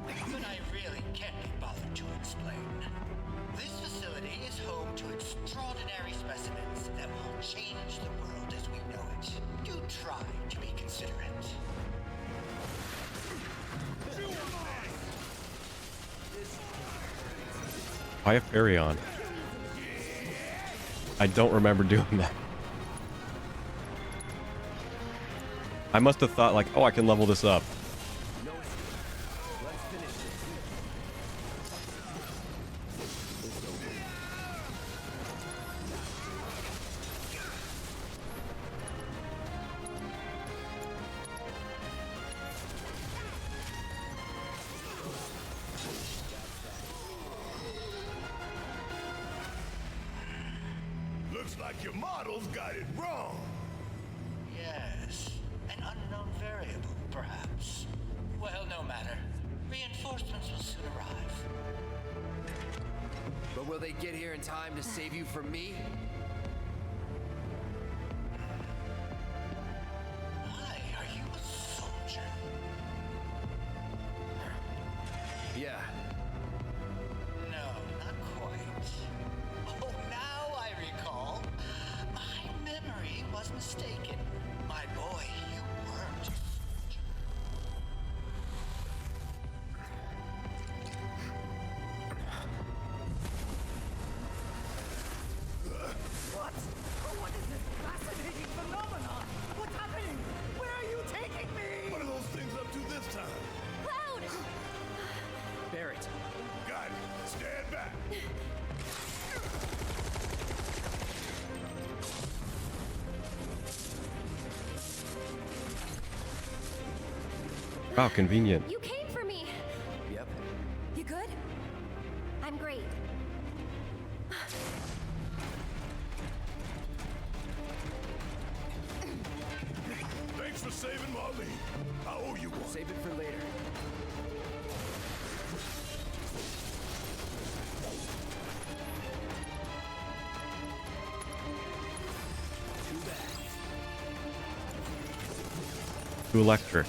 But I really can't be bothered to explain. This facility is home to extraordinary specimens that will change the world as we know it. Do try to be considerate. I have Fairy on. I don't remember doing that. I must have thought like, oh, I can level this up. Looks like your models got it wrong. Yes, an unknown variable, perhaps. Well, no matter. Reinforcements will soon arrive. But will they get here in time to save you from me? Why, are you a soldier? Yeah. No, not quite. Oh, now I recall. My memory was mistaken. My boy, you weren't. What? What is this fascinating phenomenon? What's happening? Where are you taking me? What are those things up to this time? Cloud! Barrett. Got it. Stand back. Wow, convenient. You came for me! Yep. You good? I'm great. Thanks for saving Marlene. I owe you one. Save it for later. Too bad. Too electric.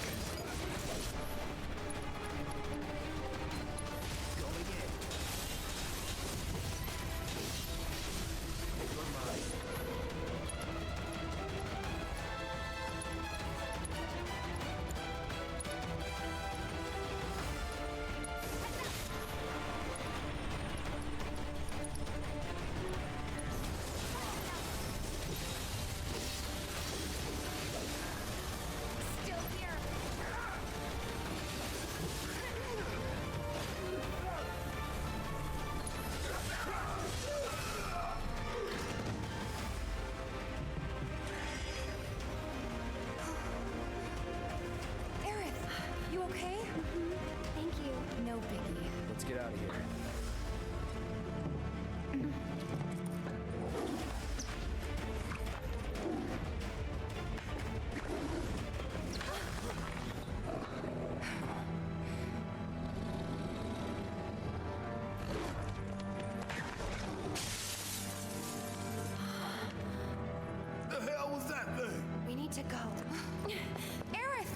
Still here. Aerith, you okay? Thank you. No biggie. Let's get out of here. The hell was that thing? We need to go. Aerith!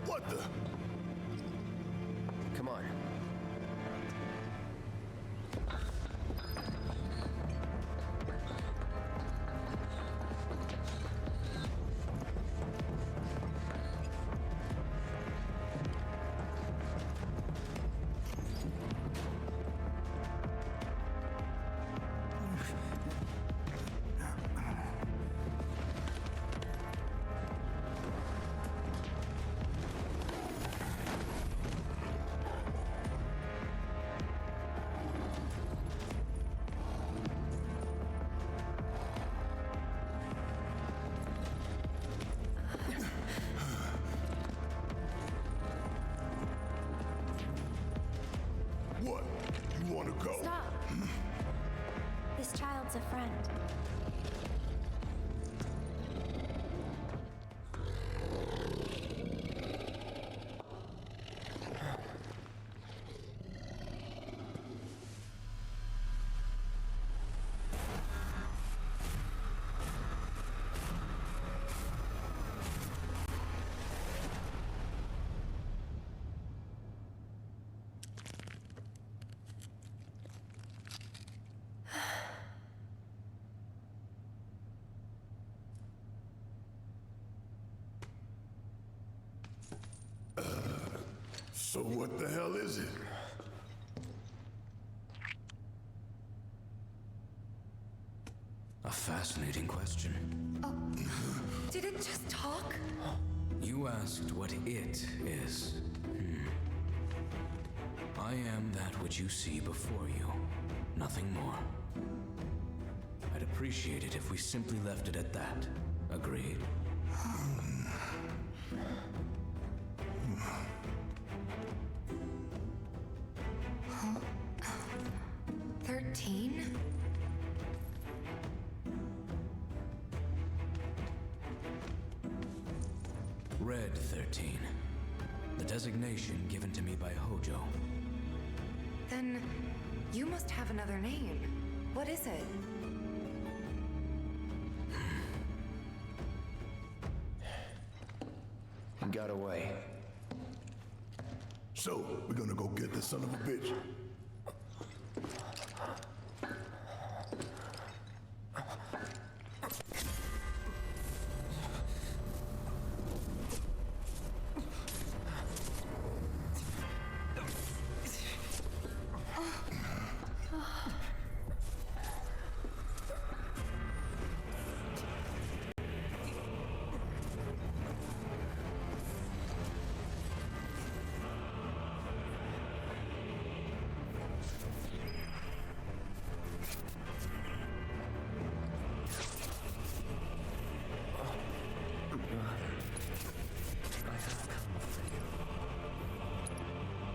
What the? Come on. What? You want to go? Stop. This child's a friend. So what the hell is it? A fascinating question. Did it just talk? You asked what it is. I am that which you see before you. Nothing more. I'd appreciate it if we simply left it at that. Agreed? 13? Red 13. The designation given to me by Hojo. Then you must have another name. What is it? He got away. So, we're gonna go get this son of a bitch.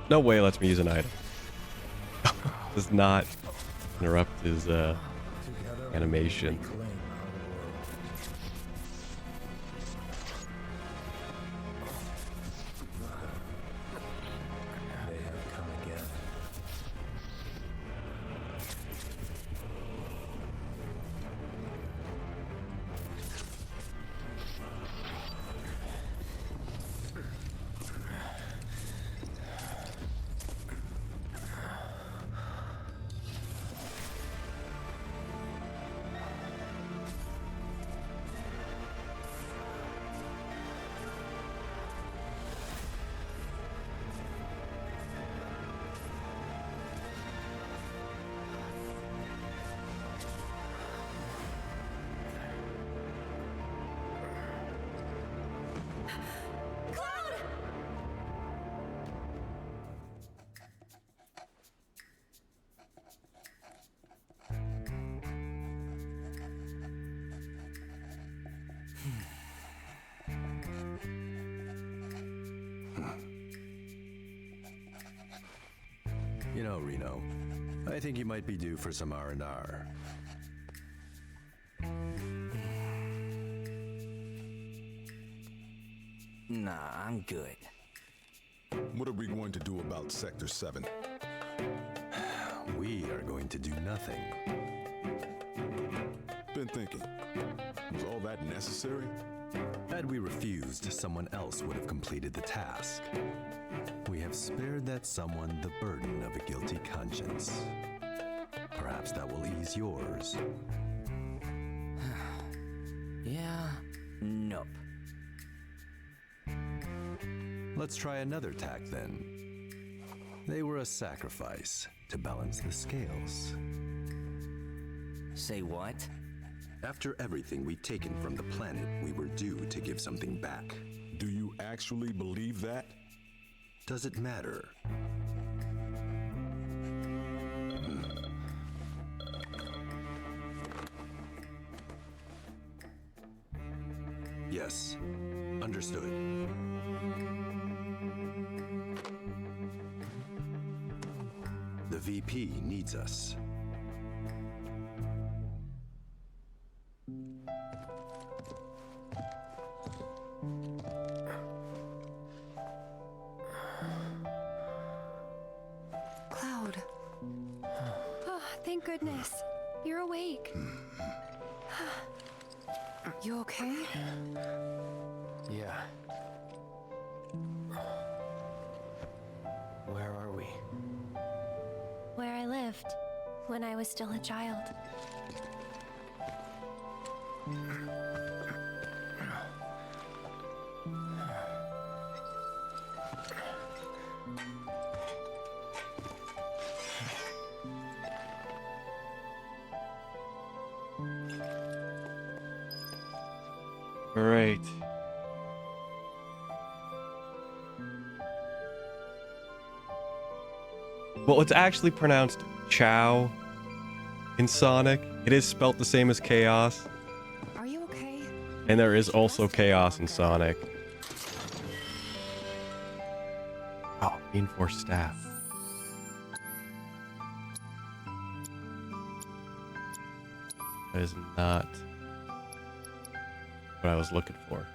No way it lets me use an item. Does not interrupt his animation. You know, Reno, I think you might be due for some R&R. Nah, I'm good. What are we going to do about Sector 7? We are going to do nothing. Been thinking, was all that necessary? Had we refused, someone else would have completed the task. We have spared that someone the burden of a guilty conscience. Perhaps that will ease yours. Yeah, nope. Let's try another tack then. They were a sacrifice to balance the scales. Say what? After everything we'd taken from the planet, we were due to give something back. Do you actually believe that? Does it matter? Yes, understood. The VP needs us. Cloud. Oh, thank goodness. You're awake. You okay? Yeah. Where are we? Where I lived when I was still a child. All right. Well, it's actually pronounced Chow in Sonic. It is spelt the same as Chaos. Are you okay? And there is also Chaos in Sonic. Oh, reinforced staff. That is not what I was looking for.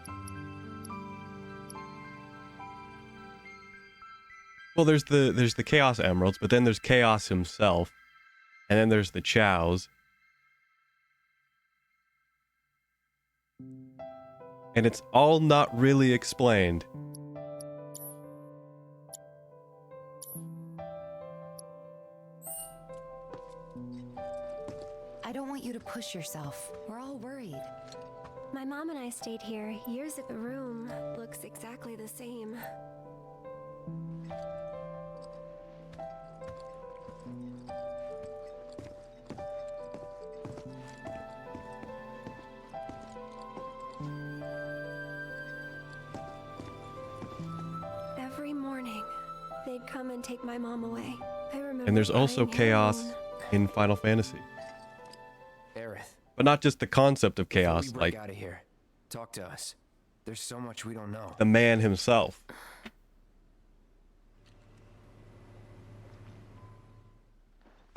Well, there's the Chaos Emeralds, but then there's Chaos himself, and then there's the Chows. And it's all not really explained. I don't want you to push yourself. We're all worried. My mom and I stayed here years ago. The room looks exactly the same. Every morning, they'd come and take my mom away. I remember. And there's also lying here chaos alone. in Final Fantasy. Aerith, But not just the concept of before chaos, we break like out of here. Talk to us. There's so much we don't know. the man himself.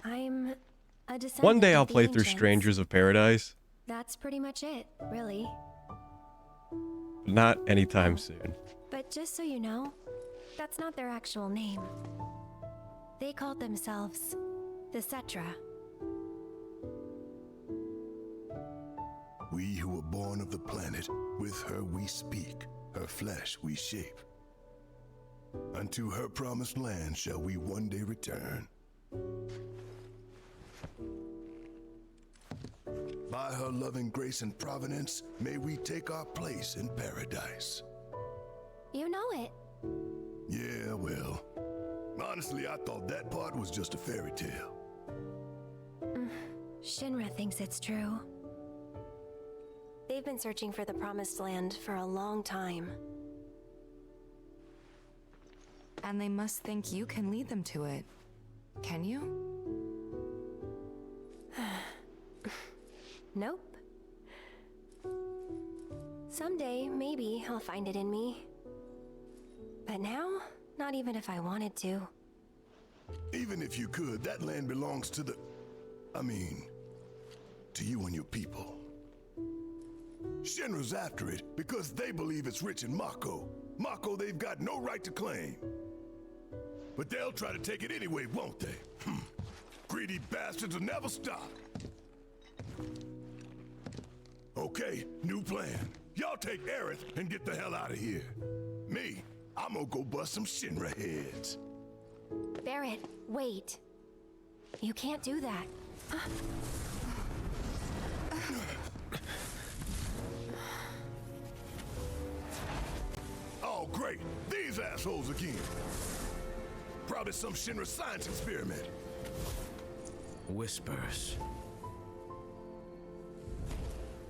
I'm a descendant One day of I'll the play through ancients. Strangers of Paradise, That's pretty much it, really. but not anytime soon. But just so you know, that's not their actual name. They called themselves the Cetra. We who were born of the planet, with her we speak, her flesh we shape. Unto her promised land shall we one day return. By her loving grace and providence, may we take our place in paradise. You know it. Yeah, well, honestly, I thought that part was just a fairy tale. Shinra thinks it's true. They've been searching for the Promised Land for a long time. And they must think you can lead them to it. Can you? Nope. Someday, maybe I'll find it in me. But now, not even if I wanted to. Even if you could, that land belongs to to you and your people. Shinra's after it because they believe it's rich in Mako. Mako they've got no right to claim. But they'll try to take it anyway, won't they? Greedy bastards will never stop. Okay, new plan. Y'all take Aerith and get the hell out of here. Me, I'm gonna go bust some Shinra heads. Barrett, wait. You can't do that. Oh, great. These assholes again. Probably some Shinra science experiment. Whispers.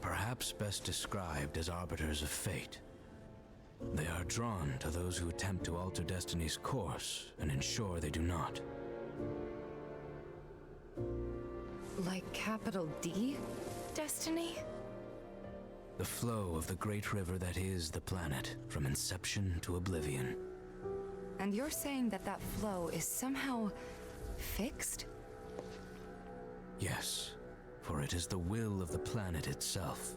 Perhaps best described as arbiters of fate. They are drawn to those who attempt to alter destiny's course and ensure they do not. Like capital D? Destiny? The flow of the great river that is the planet, from inception to oblivion. And you're saying that that flow is somehow fixed? Yes, for it is the will of the planet itself.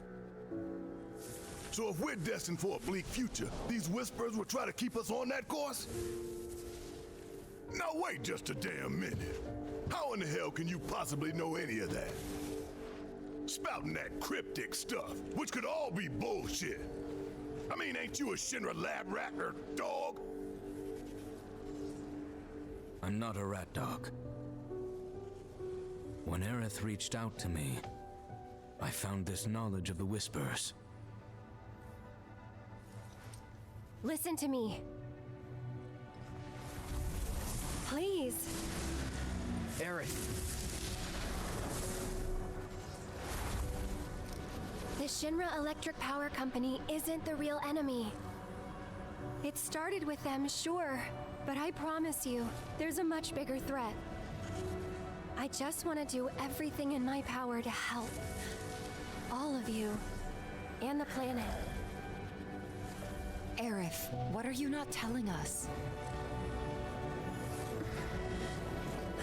So if we're destined for a bleak future, these whispers will try to keep us on that course? Now wait just a damn minute. How in the hell can you possibly know any of that? Spouting that cryptic stuff, which could all be bullshit. I mean, ain't you a Shinra lab rat or dog? I'm not a rat dog. When Aerith reached out to me, I found this knowledge of the Whispers. Listen to me. Please. Aerith. The Shinra Electric Power Company isn't the real enemy. It started with them, sure, but I promise you, there's a much bigger threat. I just want to do everything in my power to help. All of you. And the planet. Aerith, what are you not telling us?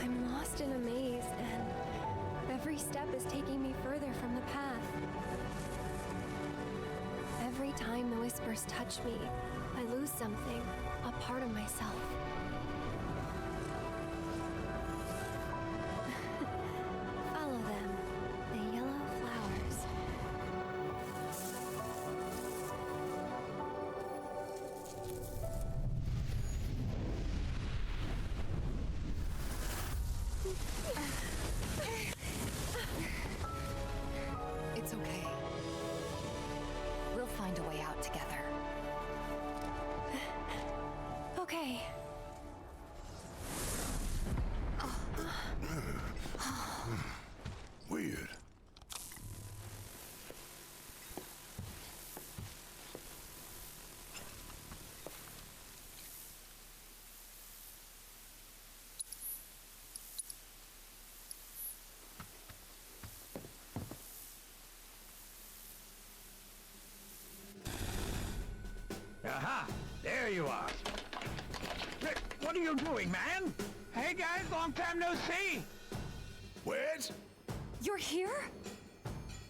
I'm lost in a maze, and every step is taking me further from the path. Every time the whispers touch me, I lose something, a part of myself. Weird. Aha! There you are. What are you doing, man? Hey guys, long time no see. Wedge? You're here?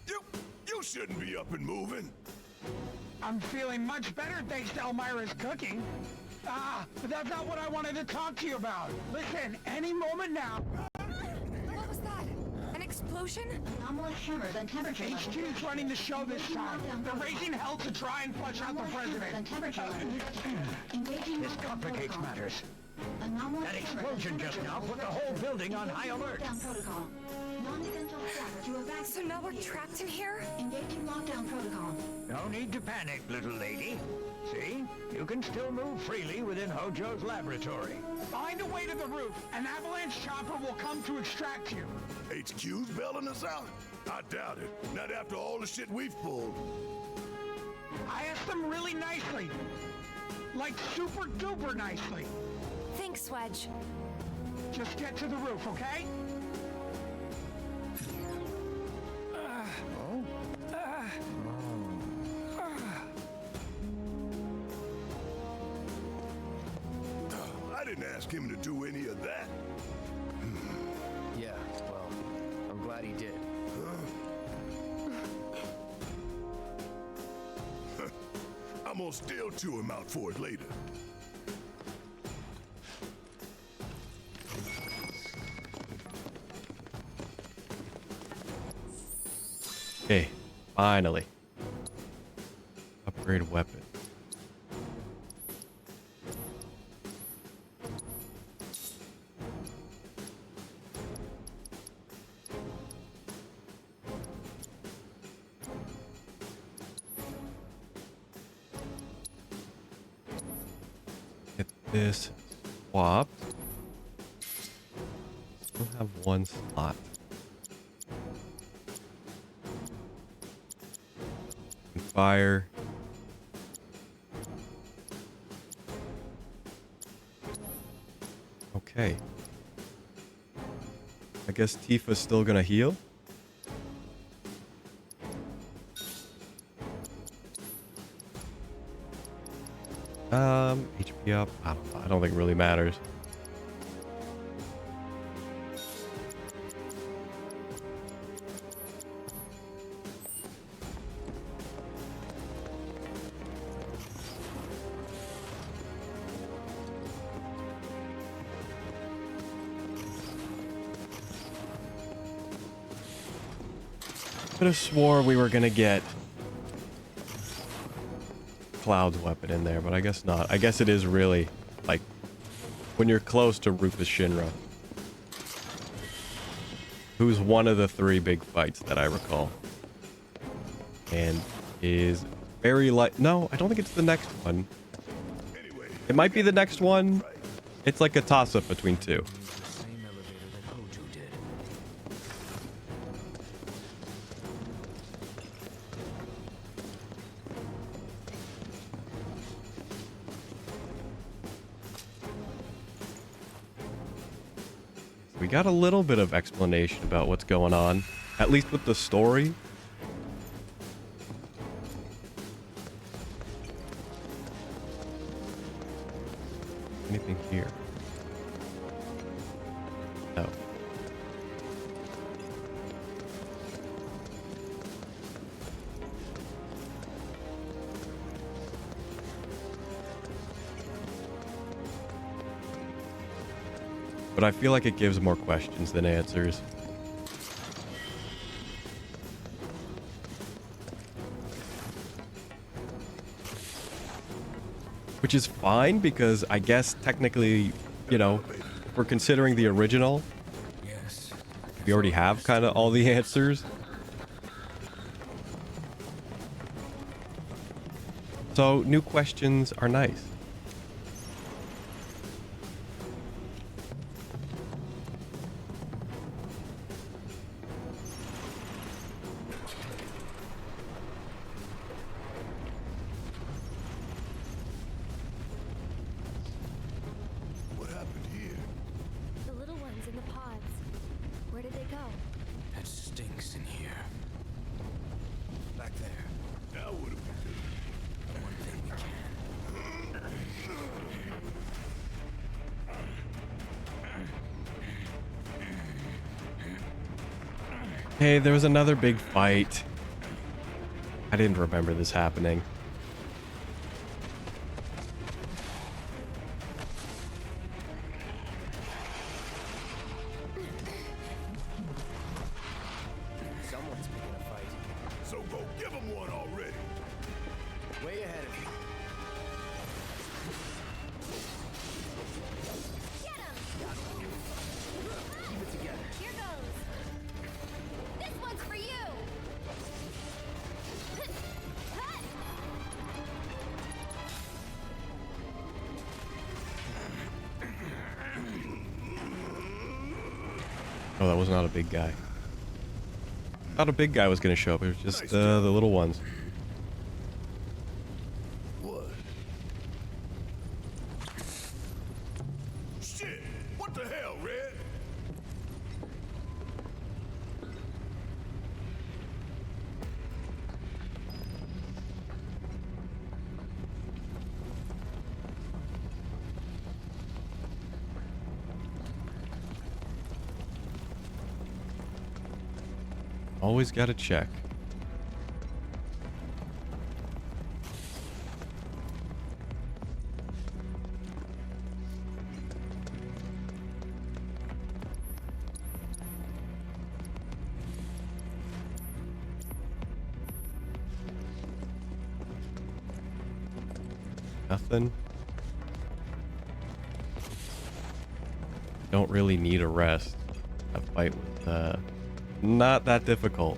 You shouldn't be up and moving. I'm feeling much better thanks to Elmira's cooking. But that's not what I wanted to talk to you about. Listen, any moment now. What was that? An explosion? Anomalous tremors and temperature. HQ's running the show this time. They're raising hell to try and flush out the president. This complicates matters. That explosion just now put the whole building on high alert. So now we're trapped in here? Engaging lockdown protocol. No need to panic, little lady. See? You can still move freely within Hojo's laboratory. Find a way to the roof. An avalanche chopper will come to extract you. HQ's bailing us out? I doubt it. Not after all the shit we've pulled. I asked them really nicely. Like super duper nicely. Thanks, Wedge. Just get to the roof, okay? I didn't ask him to do any of that. Yeah, well, I'm glad he did. I'm gonna still chew him out for it later. Okay, finally. Upgrade weapon. Get this swapped. Still have one slot. Fire. Okay. I guess Tifa's still gonna heal. HP up. I don't know. I don't think it really matters. Could have swore we were gonna get Cloud's weapon in there, but I guess not. I guess it is really like when you're close to Rufus Shinra, who's one of the 3 big fights that I recall, and is very light. No, I don't think it's the next one. It might be the next one. It's like a toss-up between 2. We got a little bit of explanation about what's going on, at least with the story. Anything here? No. But I feel like it gives more questions than answers. Which is fine, because I guess technically, you know, if we're considering the original, we already have kind of all the answers. So new questions are nice. back there. Now what do we do? One thing we can. Hey, there was another big fight. I didn't remember this happening. Someone's picking a fight. So go give him one already. Way ahead of you. Keep it together. Here goes. This one's for you. Oh, that was not a big guy. Thought a big guy was going to show up. It was just the little ones. What? Shit! What the hell, Red? Always got to check. Nothing. Don't really need a rest. A fight with not that difficult.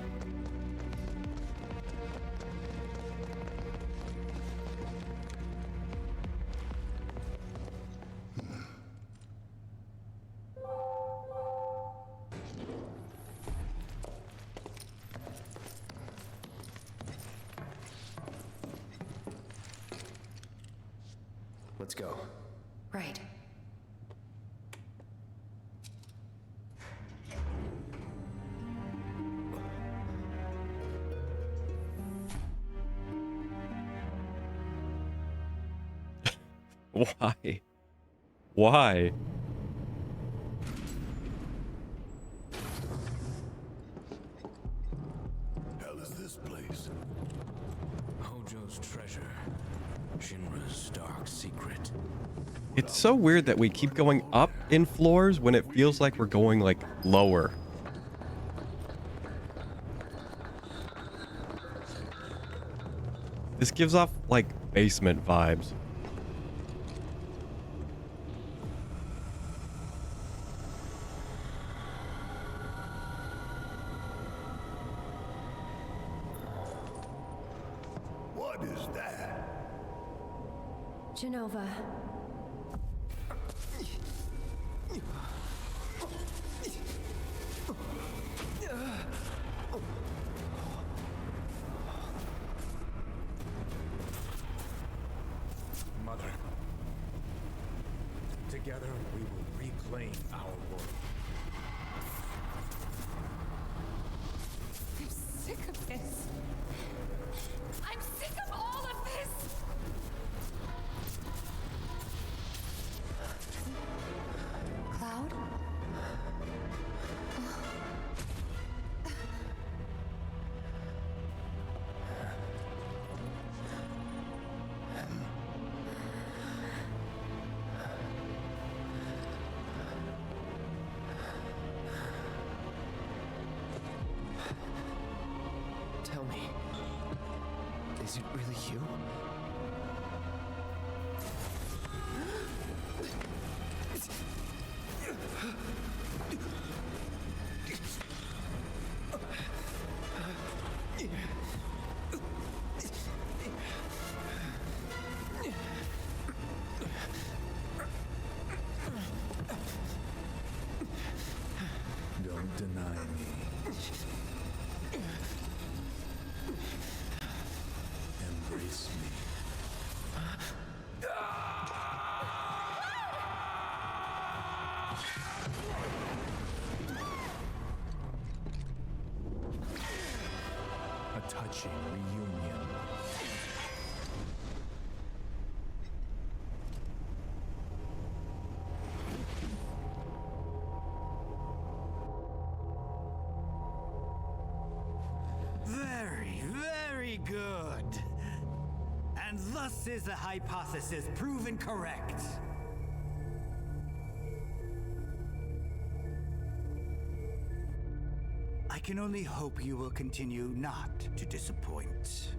Let's go. Right. Why? Why? Hell is this place? Hojo's treasure. Shinra's dark secret. It's so weird that we keep going up in floors when it feels like we're going, like, lower. This gives off, like, basement vibes. What is that? Genova. Mother. Together we will reclaim our world. I'm sick of this. I'm sick of all of this. Cloud? Tell me, is it really you? Don't deny me. Embrace me. touching reunion. Very, very good. And thus is the hypothesis proven correct. I can only hope you will continue not to disappoint.